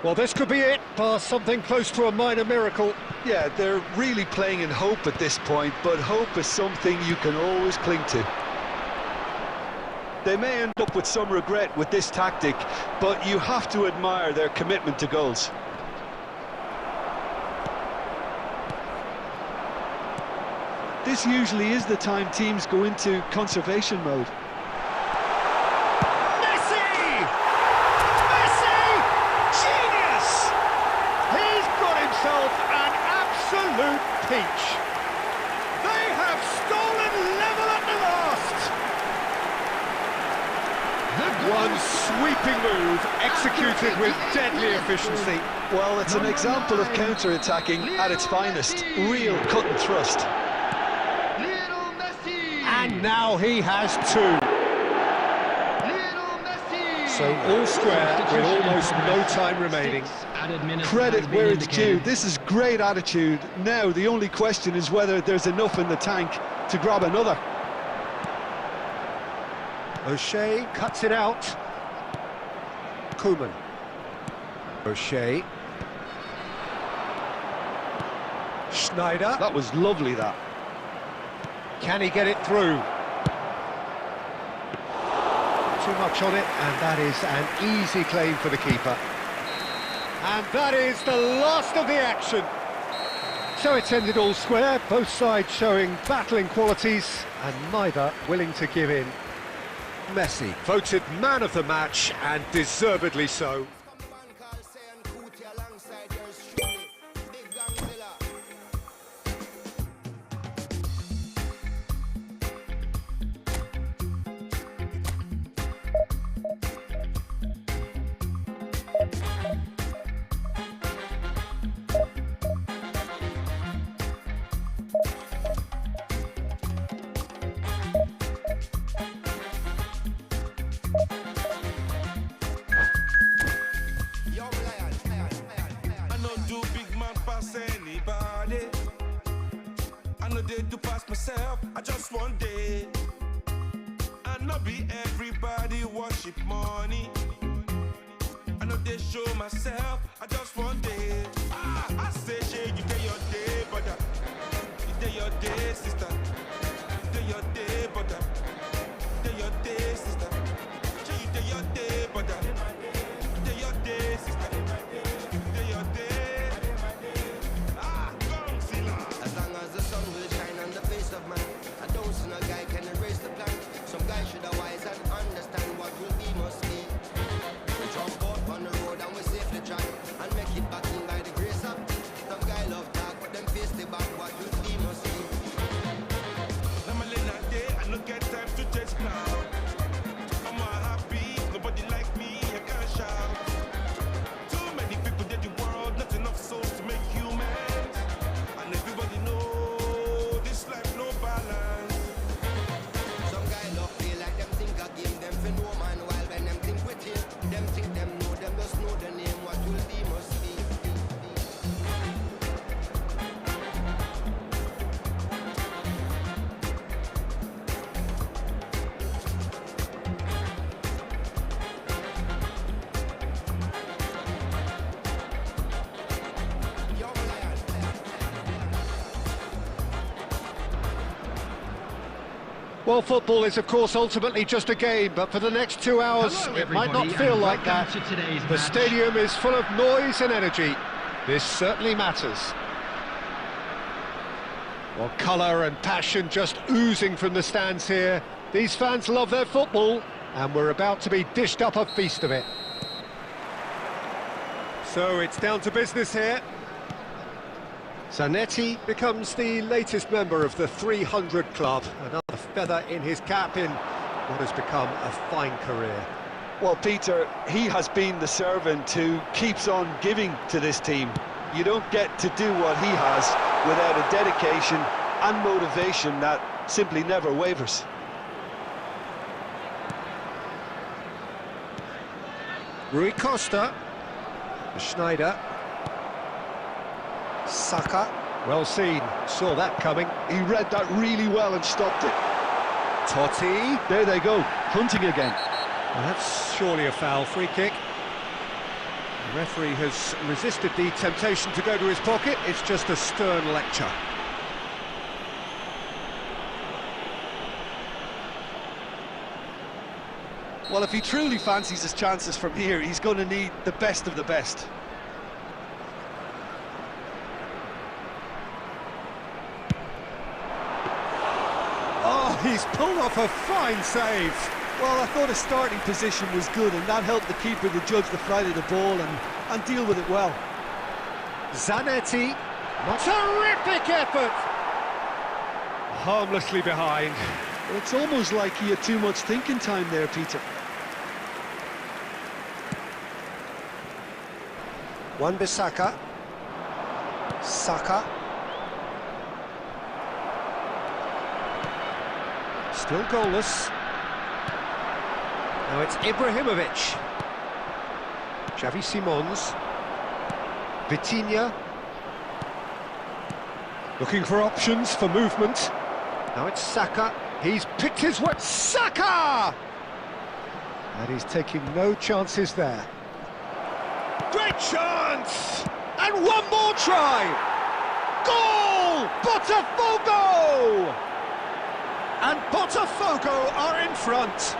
Well, this could be it, past something close to a minor miracle. Yeah, they're really playing in hope at this point, but hope is something you can always cling to. They may end up with some regret with this tactic, but you have to admire their commitment to goals. This usually is the time teams go into conservation mode. Messi! Messi! Genius! He's got himself an absolute peach. They have stolen level at the last. One sweeping move executed with deadly efficiency. Well, it's an example of counter-attacking at its finest. Real cut and thrust. Lionel Messi. And now he has two. Lionel Messi. So all square with almost no time remaining. 6 added minutes Credit has been where it's due. indicated. This is great attitude. Now the only question is whether there's enough in the tank to grab another. O'Shea cuts it out. Koeman. O'Shea. Schneider. That was lovely, that. Can he get it through? too much on it, and that is an easy claim for the keeper. And that is the last of the action. So it's ended all square, both sides showing battling qualities, and neither willing to give in. Messi voted man of the match, and deservedly so. To pass myself, I just one day. I not be everybody worship money. I know they show myself, I just one day. I say, shey, you day your day, brother. You day your day, sister. You day your day, brother. You day your day, sister. Shey, you day your day, brother. You day your day, sister. You day your day. As long as the sun will shine on the face of man, I don't see no guy can erase the plan. Some guy should have wise and understand what will be must be. We jump out on the road and we safely track and make it back in by the grace of. Some guy love talk, but them face the back what will be must be. I'm a little day, I don't get time to chase now. I'm all happy, nobody like me, I can't shout. Too many people in the world, not enough souls to make humans. And everybody know this life no balance. Some guy love feel like them think I give them for no man, while when them think with him, them think them know, them just know the name, what will be must be. Well, football is, of course, ultimately just a game, but for the next 2 hours, Hello, it might not everybody, feel and like that. welcome to today's The match. stadium is full of noise and energy. This certainly matters. Well, colour and passion just oozing from the stands here. These fans love their football, and we're about to be dished up a feast of it. So it's down to business here. Zanetti becomes the latest member of the 300 club, another feather in his cap in what has become a fine career. Well, Peter, he has been the servant who keeps on giving to this team. You don't get to do what he has without a dedication and motivation that simply never wavers. Rui Costa, Schneider, Saka, well seen, saw that coming. He read that really well and stopped it. Totti, There they go, hunting again. well, that's surely a foul, free kick. The referee has resisted the temptation to go to his pocket, it's just a stern lecture. Well, if he truly fancies his chances from here, he's going to need the best of the best. Oh, he's pulled off a fine save. Well, I thought his starting position was good, and that helped the keeper to judge the flight of the ball and deal with it well. Zanetti, terrific effort! Harmlessly behind. Well, it's almost like he had too much thinking time there, Peter. Wan-Bissaka, Saka, still goalless. Now it's Ibrahimovic, Xavi Simons, Vitinha, looking for options for movement. Now it's Saka, he's picked his way, Saka! And he's taking no chances there. Great chance! And one more try! Goal! Botafogo! And Botafogo are in front.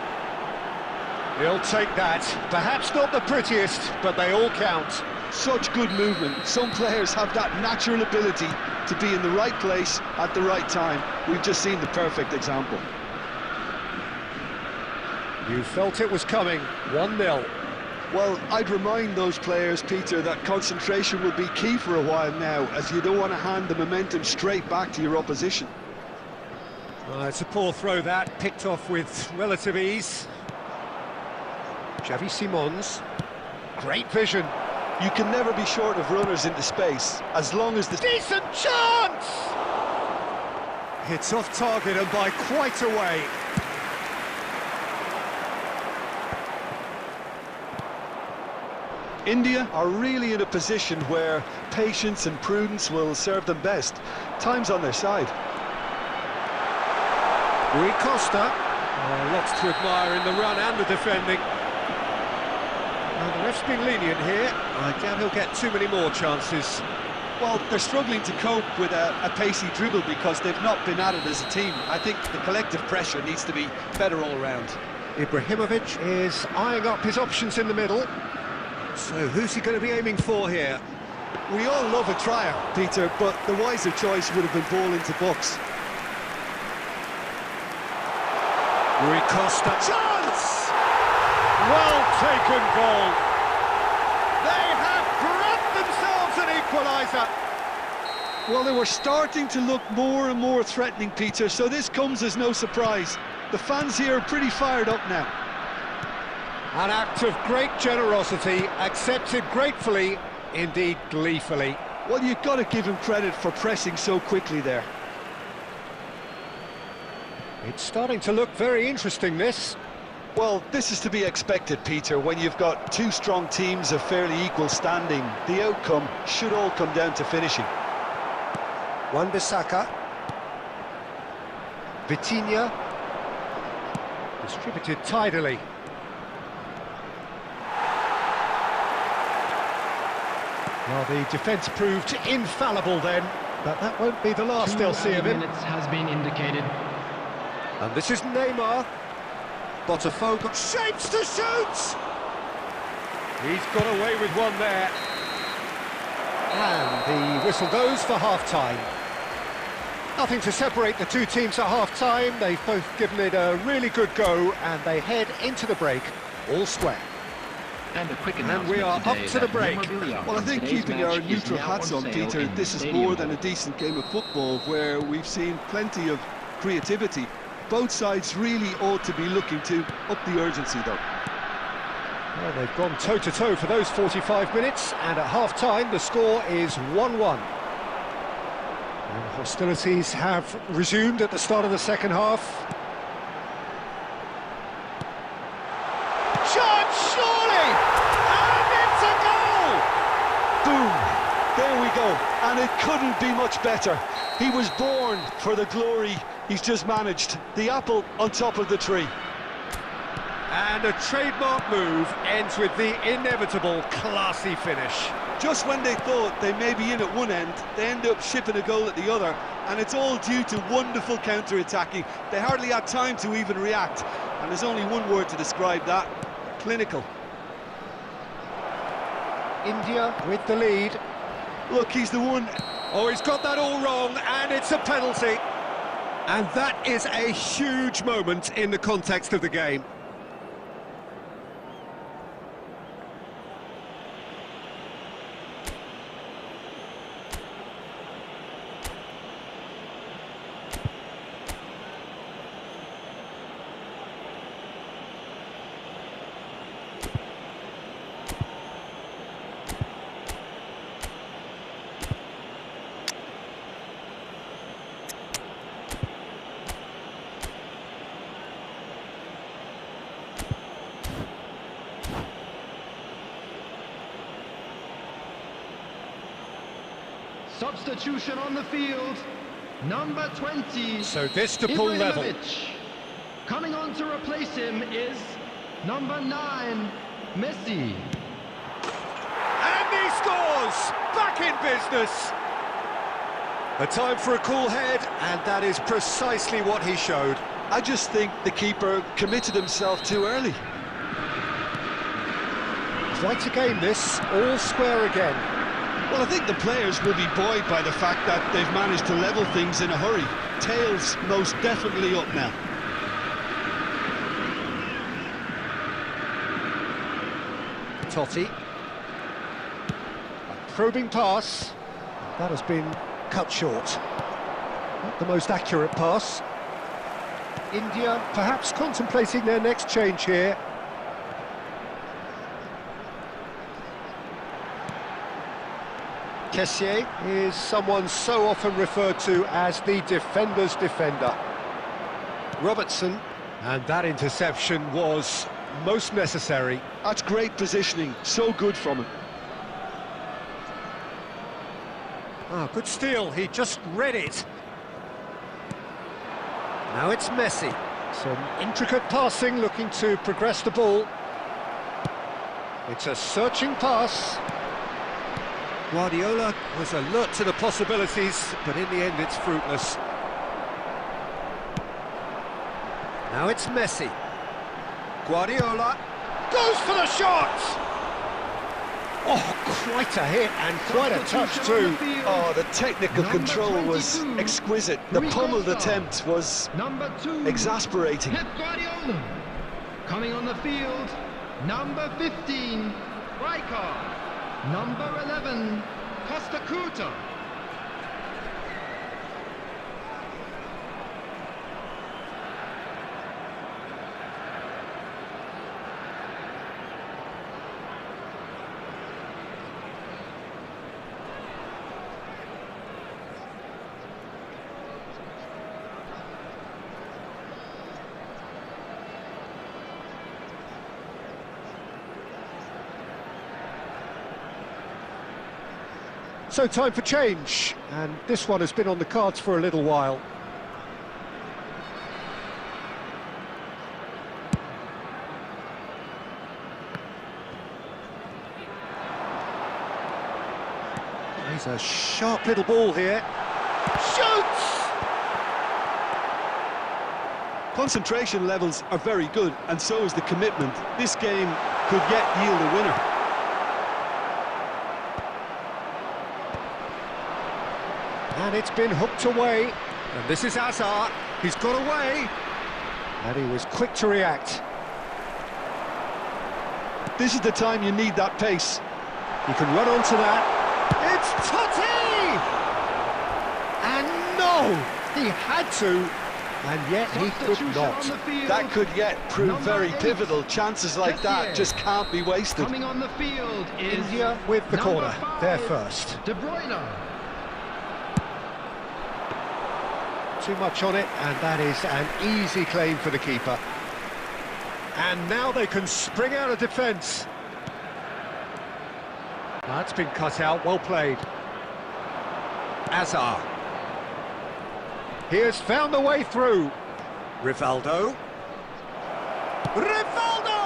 He'll take that. Perhaps not the prettiest, but they all count. Such good movement. Some players have that natural ability to be in the right place at the right time. We've just seen the perfect example. You felt it was coming. 1-0. Well, I'd remind those players, Peter, that concentration will be key for a while now, as you don't want to hand the momentum straight back to your opposition. It's a poor throw that, picked off with relative ease. Xavi Simons, great vision. You can never be short of runners into space, as long as the... Decent chance! Hits off target and by quite a way. India are really in a position where patience and prudence will serve them best. Time's on their side. Rui Costa, lots to admire in the run and the defending. The ref's been lenient here. I doubt he'll get too many more chances. Well, they're struggling to cope with a pacey dribble because they've not been at it as a team. I think the collective pressure needs to be better all around. Ibrahimovic is eyeing up his options in the middle. So who's he going to be aiming for here? We all love a tryer, Peter, but the wiser choice would have been ball into box. Rui Costa, chance! Well taken goal. They have grabbed themselves an equaliser. Well, they were starting to look more and more threatening, Peter, so this comes as no surprise. The fans here are pretty fired up now. An act of great generosity, accepted gratefully, indeed gleefully. Well, you've got to give him credit for pressing so quickly there. It's starting to look very interesting, this. Well, this is to be expected, Peter, when you've got two strong teams of fairly equal standing. The outcome should all come down to finishing. Wan-Bissaka. Vitinha. Distributed tidily. Well, the defence proved infallible then, but that won't be the last they'll see of him. 2 minutes has been indicated. And this is Neymar. Botafogo shapes to shoot! He's got away with one there. And the whistle goes for half-time. Nothing to separate the two teams at half-time. They've both given it a really good go, and they head into the break all square. And a quick And we are up to the break. Well, I think keeping our neutral hats on, Peter, this is more than a decent game of football where we've seen plenty of creativity. Both sides really ought to be looking to up the urgency, though. Well, they've gone toe-to-toe for those 45 minutes, and at half-time the score is 1-1. And hostilities have resumed at the start of the second half. Chance, surely! And it's a goal! Boom! There we go. And it couldn't be much better. He was born for the glory he's just managed. The apple on top of the tree. And a trademark move ends with the inevitable classy finish. Just when they thought they may be in at one end, they end up shipping a goal at the other, and it's all due to wonderful counter-attacking. They hardly had time to even react, and there's only one word to describe that: clinical. India with the lead. Look, he's the one. Oh, he's got that all wrong, and it's a penalty. And that is a huge moment in the context of the game. Substitution on the field, number 20. So this to pull level. Ibrahimovic. Coming on to replace him is number 9, Messi. And he scores! Back in business! A time for a cool head, and that is precisely what he showed. I just think the keeper committed himself too early. Quite a game this, all square again. Well, I think the players will be buoyed by the fact that they've managed to level things in a hurry. Tails most definitely up now. Totti. A probing pass. That has been cut short. Not the most accurate pass. India perhaps contemplating their next change here. Kessié is someone so often referred to as the defender's defender. Robertson, and that interception was most necessary. That's great positioning, so good from him. Ah, good steal, he just read it. Now it's Messi. Some intricate passing, looking to progress the ball. It's a searching pass. Guardiola was alert to the possibilities, but in the end it's fruitless. Now it's Messi. Guardiola goes for the shot! Oh, quite a hit and quite a touch too. Oh, the technical control was exquisite. The pummeled attempt was Number 2, exasperating. Pep Guardiola. Coming on the field, number 15, Rijkaard. Number 11, Costa Curta. So time for change, and this one has been on the cards for a little while. He's a sharp little ball here. Shoots! Concentration levels are very good, and so is the commitment. This game could yet yield a winner. And it's been hooked away, and this is Hazard. He's got away, and he was quick to react. This is the time you need that pace. He can run onto that. It's Totti! And no! He had to, and yet he could not. That could yet prove very pivotal. Chances like that just can't be wasted. Coming on the field is India with the number corner, 5, they're first. De Bruyne. Too much on it, and that is an easy claim for the keeper. And now they can spring out of defence. That's been cut out, well played. Hazard. He has found the way through. Rivaldo. Rivaldo!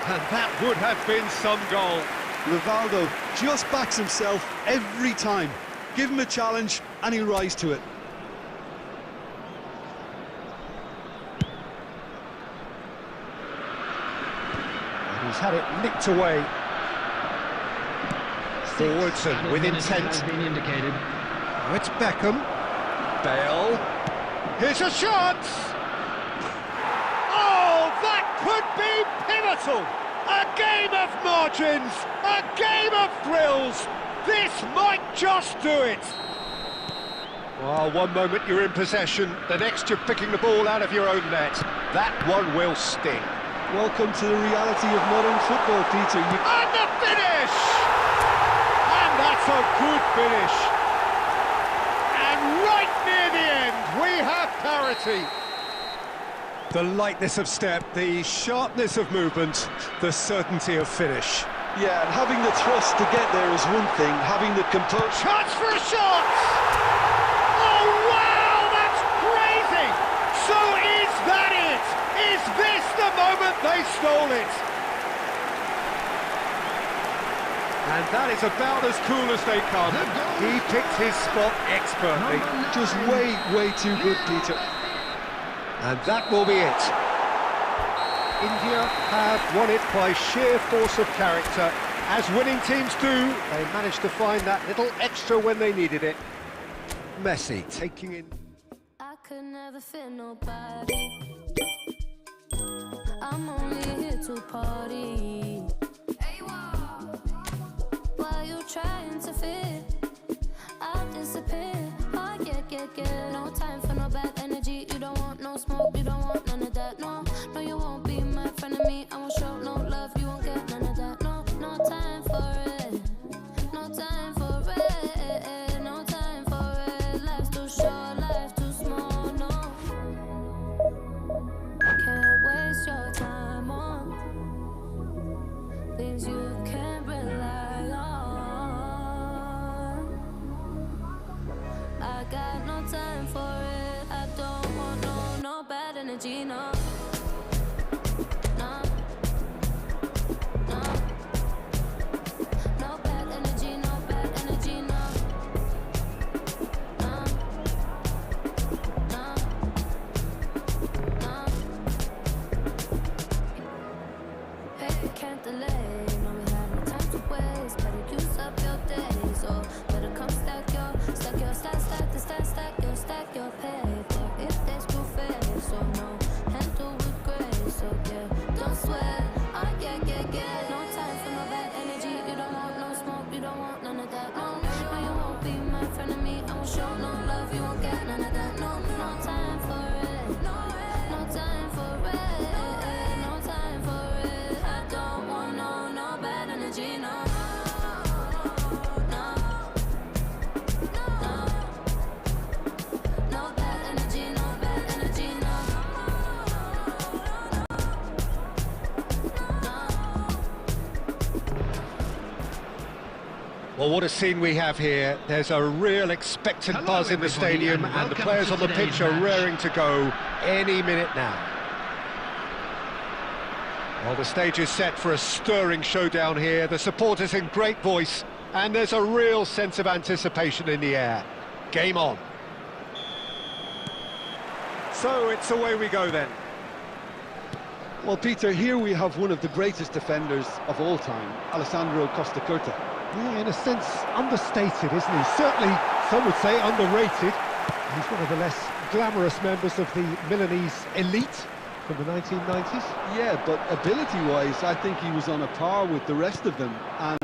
And that would have been some goal. Rivaldo just backs himself every time. Give him a challenge and he'll rise to it. And he's had it nicked away. Forwards and with intent. Being indicated. Now it's Beckham. Bale. Here's a shot! Oh, that could be pivotal! A game of margins! A game of thrills! This might just do it! Well, one moment you're in possession, the next you're picking the ball out of your own net. That one will sting. Welcome to the reality of modern football, Peter. And the finish! And that's a good finish. And right near the end, we have parity. The lightness of step, the sharpness of movement, the certainty of finish. Yeah, and having the thrust to get there is one thing, having the composure... Chance for a shot! Oh, wow, that's crazy! So is that it? Is this the moment they stole it? And that is about as cool as they come. He picked his spot expertly. Just way too good, Peter. And that will be it. India have won it by sheer force of character. As winning teams do, they managed to find that little extra when they needed it. Messi taking in... I could never fit nobody. I'm only here to party. While you trying to fit, I'll disappear. Oh yeah. No time for no bad energy. You don't want no smoke, you don't want none of that. No, you won't be my friend of me. I won't show no love, you won't get none of that. No time for it. No time for it. No time for it. Life's too short, life's too small. No, can't waste your time on things you can't rely on. I got no time for it. I don't want no bad energy, no. No. No bad energy, no bad energy, no. Paper can't delay. No, we have no time to waste. Better use up your days, or better come stack your paper. If they screw face, so no, handle with grace, so yeah, don't sweat. Oh yeah. No time for no bad energy. You don't want no smoke, you don't want none of that. No, you won't be my friend of me. I won't show no love, you won't get none of that. No time for it. No time for it. No time for it. I don't want no bad energy. No. No bad energy, no bad energy, no. Well, what a scene we have here. There's a real expectant Hello, buzz in the everybody, stadium, and and the welcome players to on the today's pitch are match. raring to go any minute now. Well, the stage is set for a stirring showdown here. The supporters in great voice, and there's a real sense of anticipation in the air. Game on. So it's away we go then. Well, Peter, here we have one of the greatest defenders of all time, Alessandro Costa Curta. Yeah, in a sense, understated, isn't he? Certainly, some would say underrated. He's one of the less glamorous members of the Milanese elite from the 1990s. Yeah, but ability-wise, I think he was on a par with the rest of them, and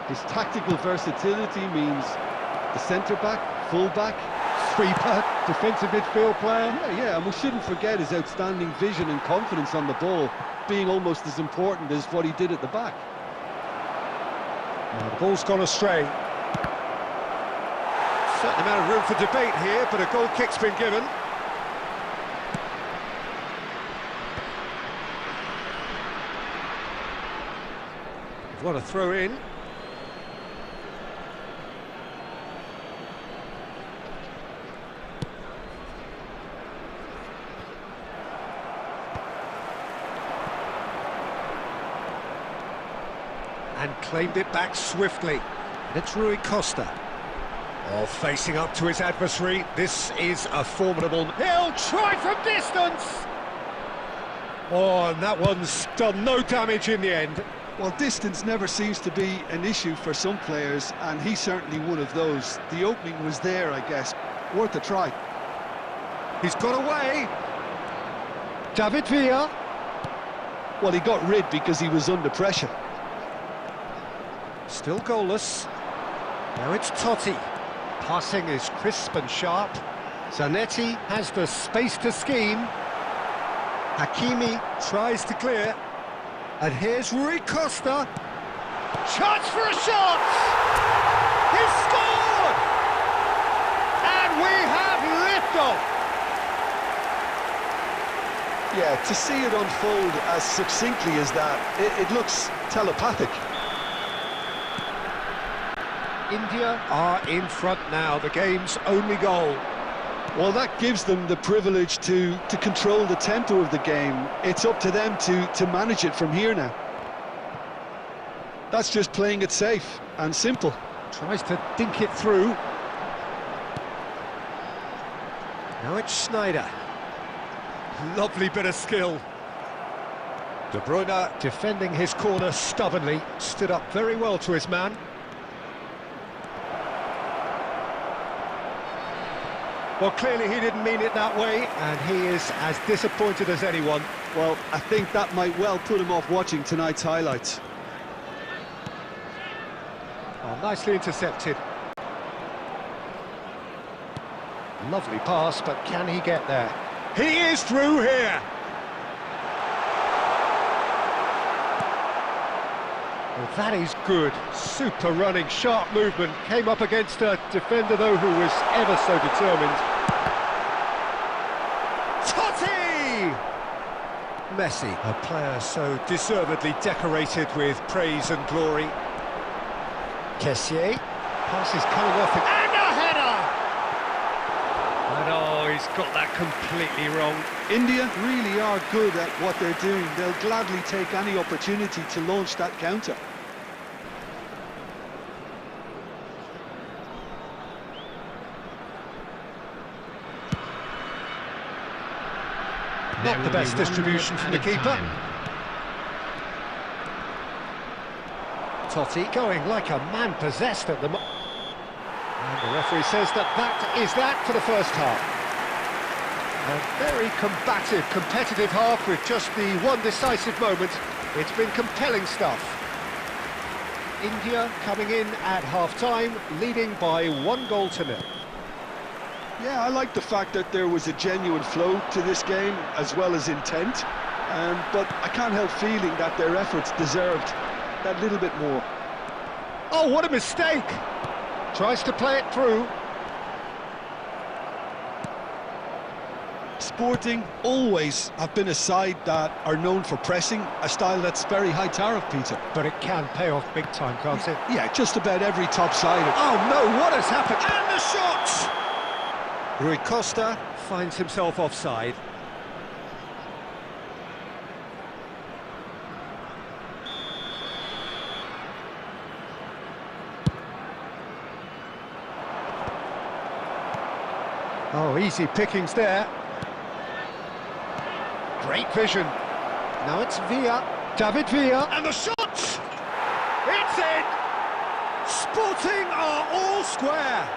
his tactical versatility means the centre-back, full-back, Sweeper, defensive midfield player. yeah, and we shouldn't forget his outstanding vision and confidence on the ball being almost as important as what he did at the back. The ball's gone astray. Certain amount of room for debate here, but a goal kick's been given. What a throw in. And claimed it back swiftly. And it's Rui Costa. Oh, facing up to his adversary. This is a formidable... He'll try from distance! Oh, and that one's done no damage in the end. Well, distance never seems to be an issue for some players, and he's certainly one of those. The opening was there, I guess. Worth a try. He's got away. David Villa. Well, he got rid because he was under pressure. Still goalless. Now it's Totti. Passing is crisp and sharp. Zanetti has the space to scheme. Hakimi tries to clear. And here's Rui Costa. Chance for a shot! He's scored! And we have liftoff! Yeah, to see it unfold as succinctly as that, it looks telepathic. India are in front now, the game's only goal. Well, that gives them the privilege to control the tempo of the game. It's up to them to manage it from here now. That's just playing it safe and simple. Tries to dink it through. Now it's Schneider. Lovely bit of skill. De Bruyne defending his corner stubbornly, stood up very well to his man. Well, clearly he didn't mean it that way, and he is as disappointed as anyone. Well, I think that might well put him off watching tonight's highlights. Oh, nicely intercepted. Lovely pass, but can he get there? He is through here! Well, that is good. Super running, sharp movement. Came up against a defender, though, who was ever so determined. Totti! Messi, a player so deservedly decorated with praise and glory. Kessié, pass is coming off, and a header! And oh, he's got that completely wrong. India really are good at what they're doing. They'll gladly take any opportunity to launch that counter. Not the best distribution from the keeper. Totti going like a man possessed at the moment. And the referee says that is that for the first half. A very combative, competitive half with just the one decisive moment. It's been compelling stuff. India coming in at half-time, leading by 1-0. Yeah, I like the fact that there was a genuine flow to this game, as well as intent. But I can't help feeling that their efforts deserved that little bit more. Oh, what a mistake! Tries to play it through. Sporting always have been a side that are known for pressing, a style that's very high tariff, Peter. But it can pay off big time, can't it? Yeah, just about every top side. Oh no, what has happened? And the shot! Rui Costa finds himself offside. Oh, easy pickings there. Great vision. Now it's Villa, David Villa, and the shot! It's in! Sporting are all square.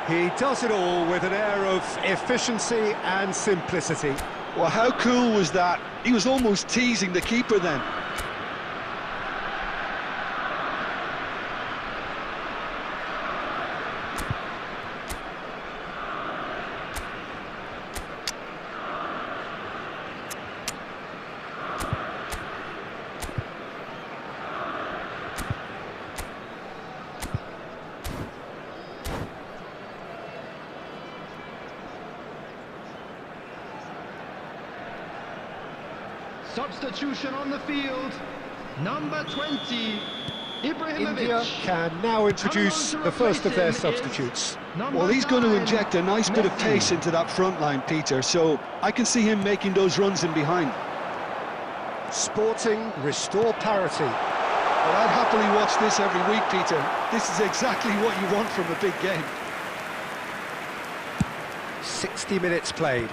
He does it all with an air of efficiency and simplicity. Well, how cool was that? He was almost teasing the keeper then. Substitution on the field, number 20, Ibrahimovic. India can now introduce the first of their substitutes. Well, he's going to inject a nice bit of pace into that front line, Peter, so I can see him making those runs in behind. Sporting restore parity. Well, I'd happily watch this every week, Peter. This is exactly what you want from a big game. 60 minutes played.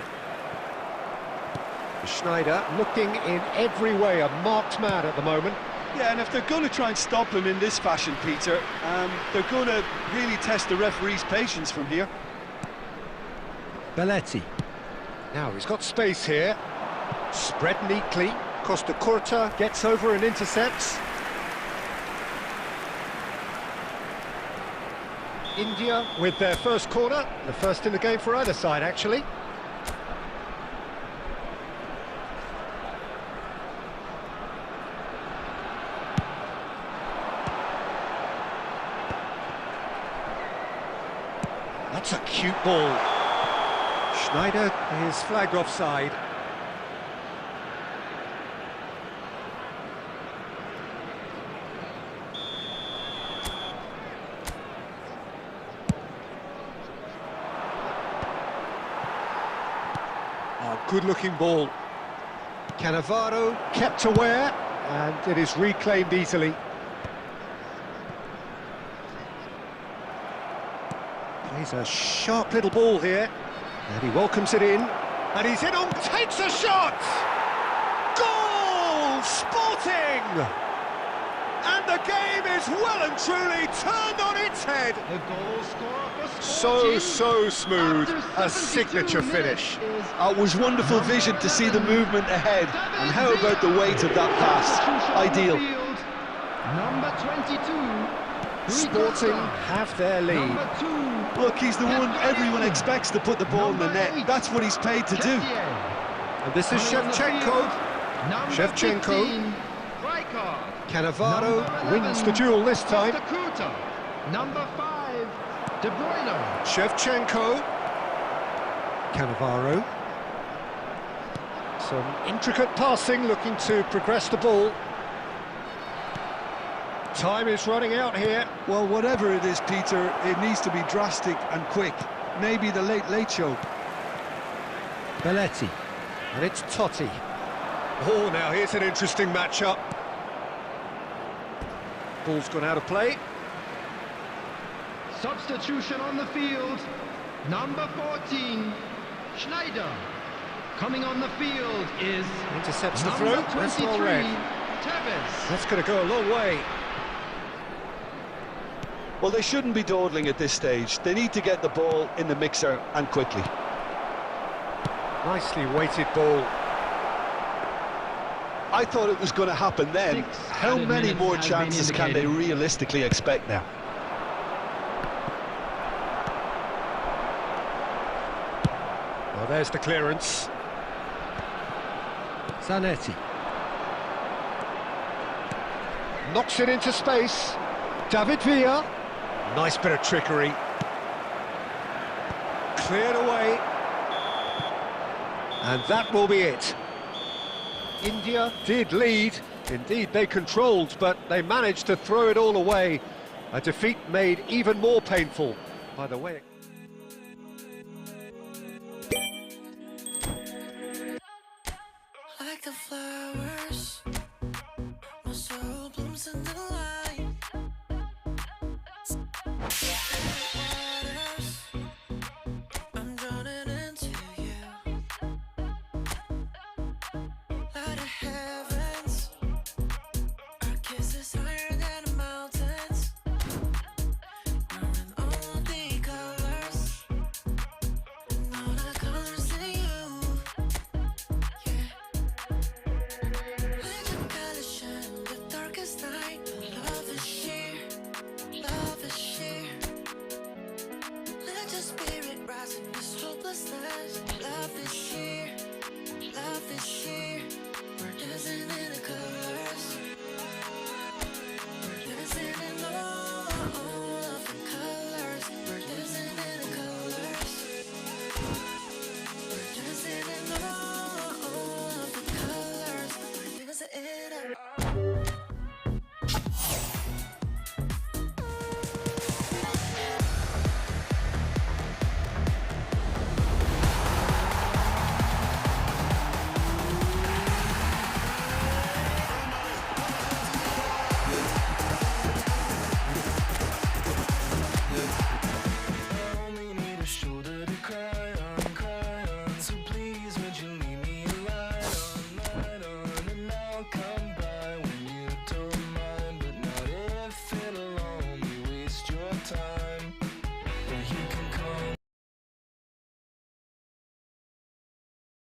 Schneider looking in every way a marked man at the moment. Yeah, and if they're going to try and stop him in this fashion, Peter, they're going to really test the referee's patience from here. Belletti. Now he's got space here. Spread neatly. Costa Curta gets over and intercepts. India with their first corner, the first in the game for either side actually. That's a cute ball. Schneider is flagged offside. Oh, good-looking ball. Cannavaro kept aware, and it is reclaimed easily. Plays a sharp little ball here, and he welcomes it in, and he's in on, takes a shot! Goal! Sporting! And the game is well and truly turned on its head. The goal scorer for Sporting. So smooth, After a 72 signature minutes finish. is It was wonderful vision to see the movement ahead, and how about the weight of that pass? Ideal. Number 22. Sporting have their lead. Number 2. Look, he's the one everyone expects to put the ball in the net. That's what he's paid to do. And this is Shevchenko. Shevchenko. Cannavaro wins the duel this time. Number 5. De Bruyne. Shevchenko. Cannavaro. Some intricate passing, looking to progress the ball. Time is running out here. Well, whatever it is, Peter, it needs to be drastic and quick. Maybe the late show. Belletti. And it's Totti. Oh, now here's an interesting matchup. Ball's gone out of play. Substitution on the field. Number 14. Schneider. Coming on the field is Intercepts the number throw. That's 23. well read. Tevez. That's going to go a long way. Well, they shouldn't be dawdling at this stage. They need to get the ball in the mixer and quickly. Nicely weighted ball. I thought it was going to happen then. 6 How added many minutes more has chances been can they indicated. realistically expect now? Well, there's the clearance. Zanetti. Knocks it into space. David Villa. Nice bit of trickery. Cleared away. And that will be it. India did lead. Indeed, they controlled, but they managed to throw it all away. A defeat made even more painful by the way. Like the flowers, my soul blooms in the light. Waters, I'm drowning into you. Light of heavens, our kiss is higher than the mountains. Knowing all the colors, and all the colors in you. Let your color shine in the darkest night. Love is sheer, love is sheer. Let your spirit rise in this hopelessness. Love is sheer, love is sheer.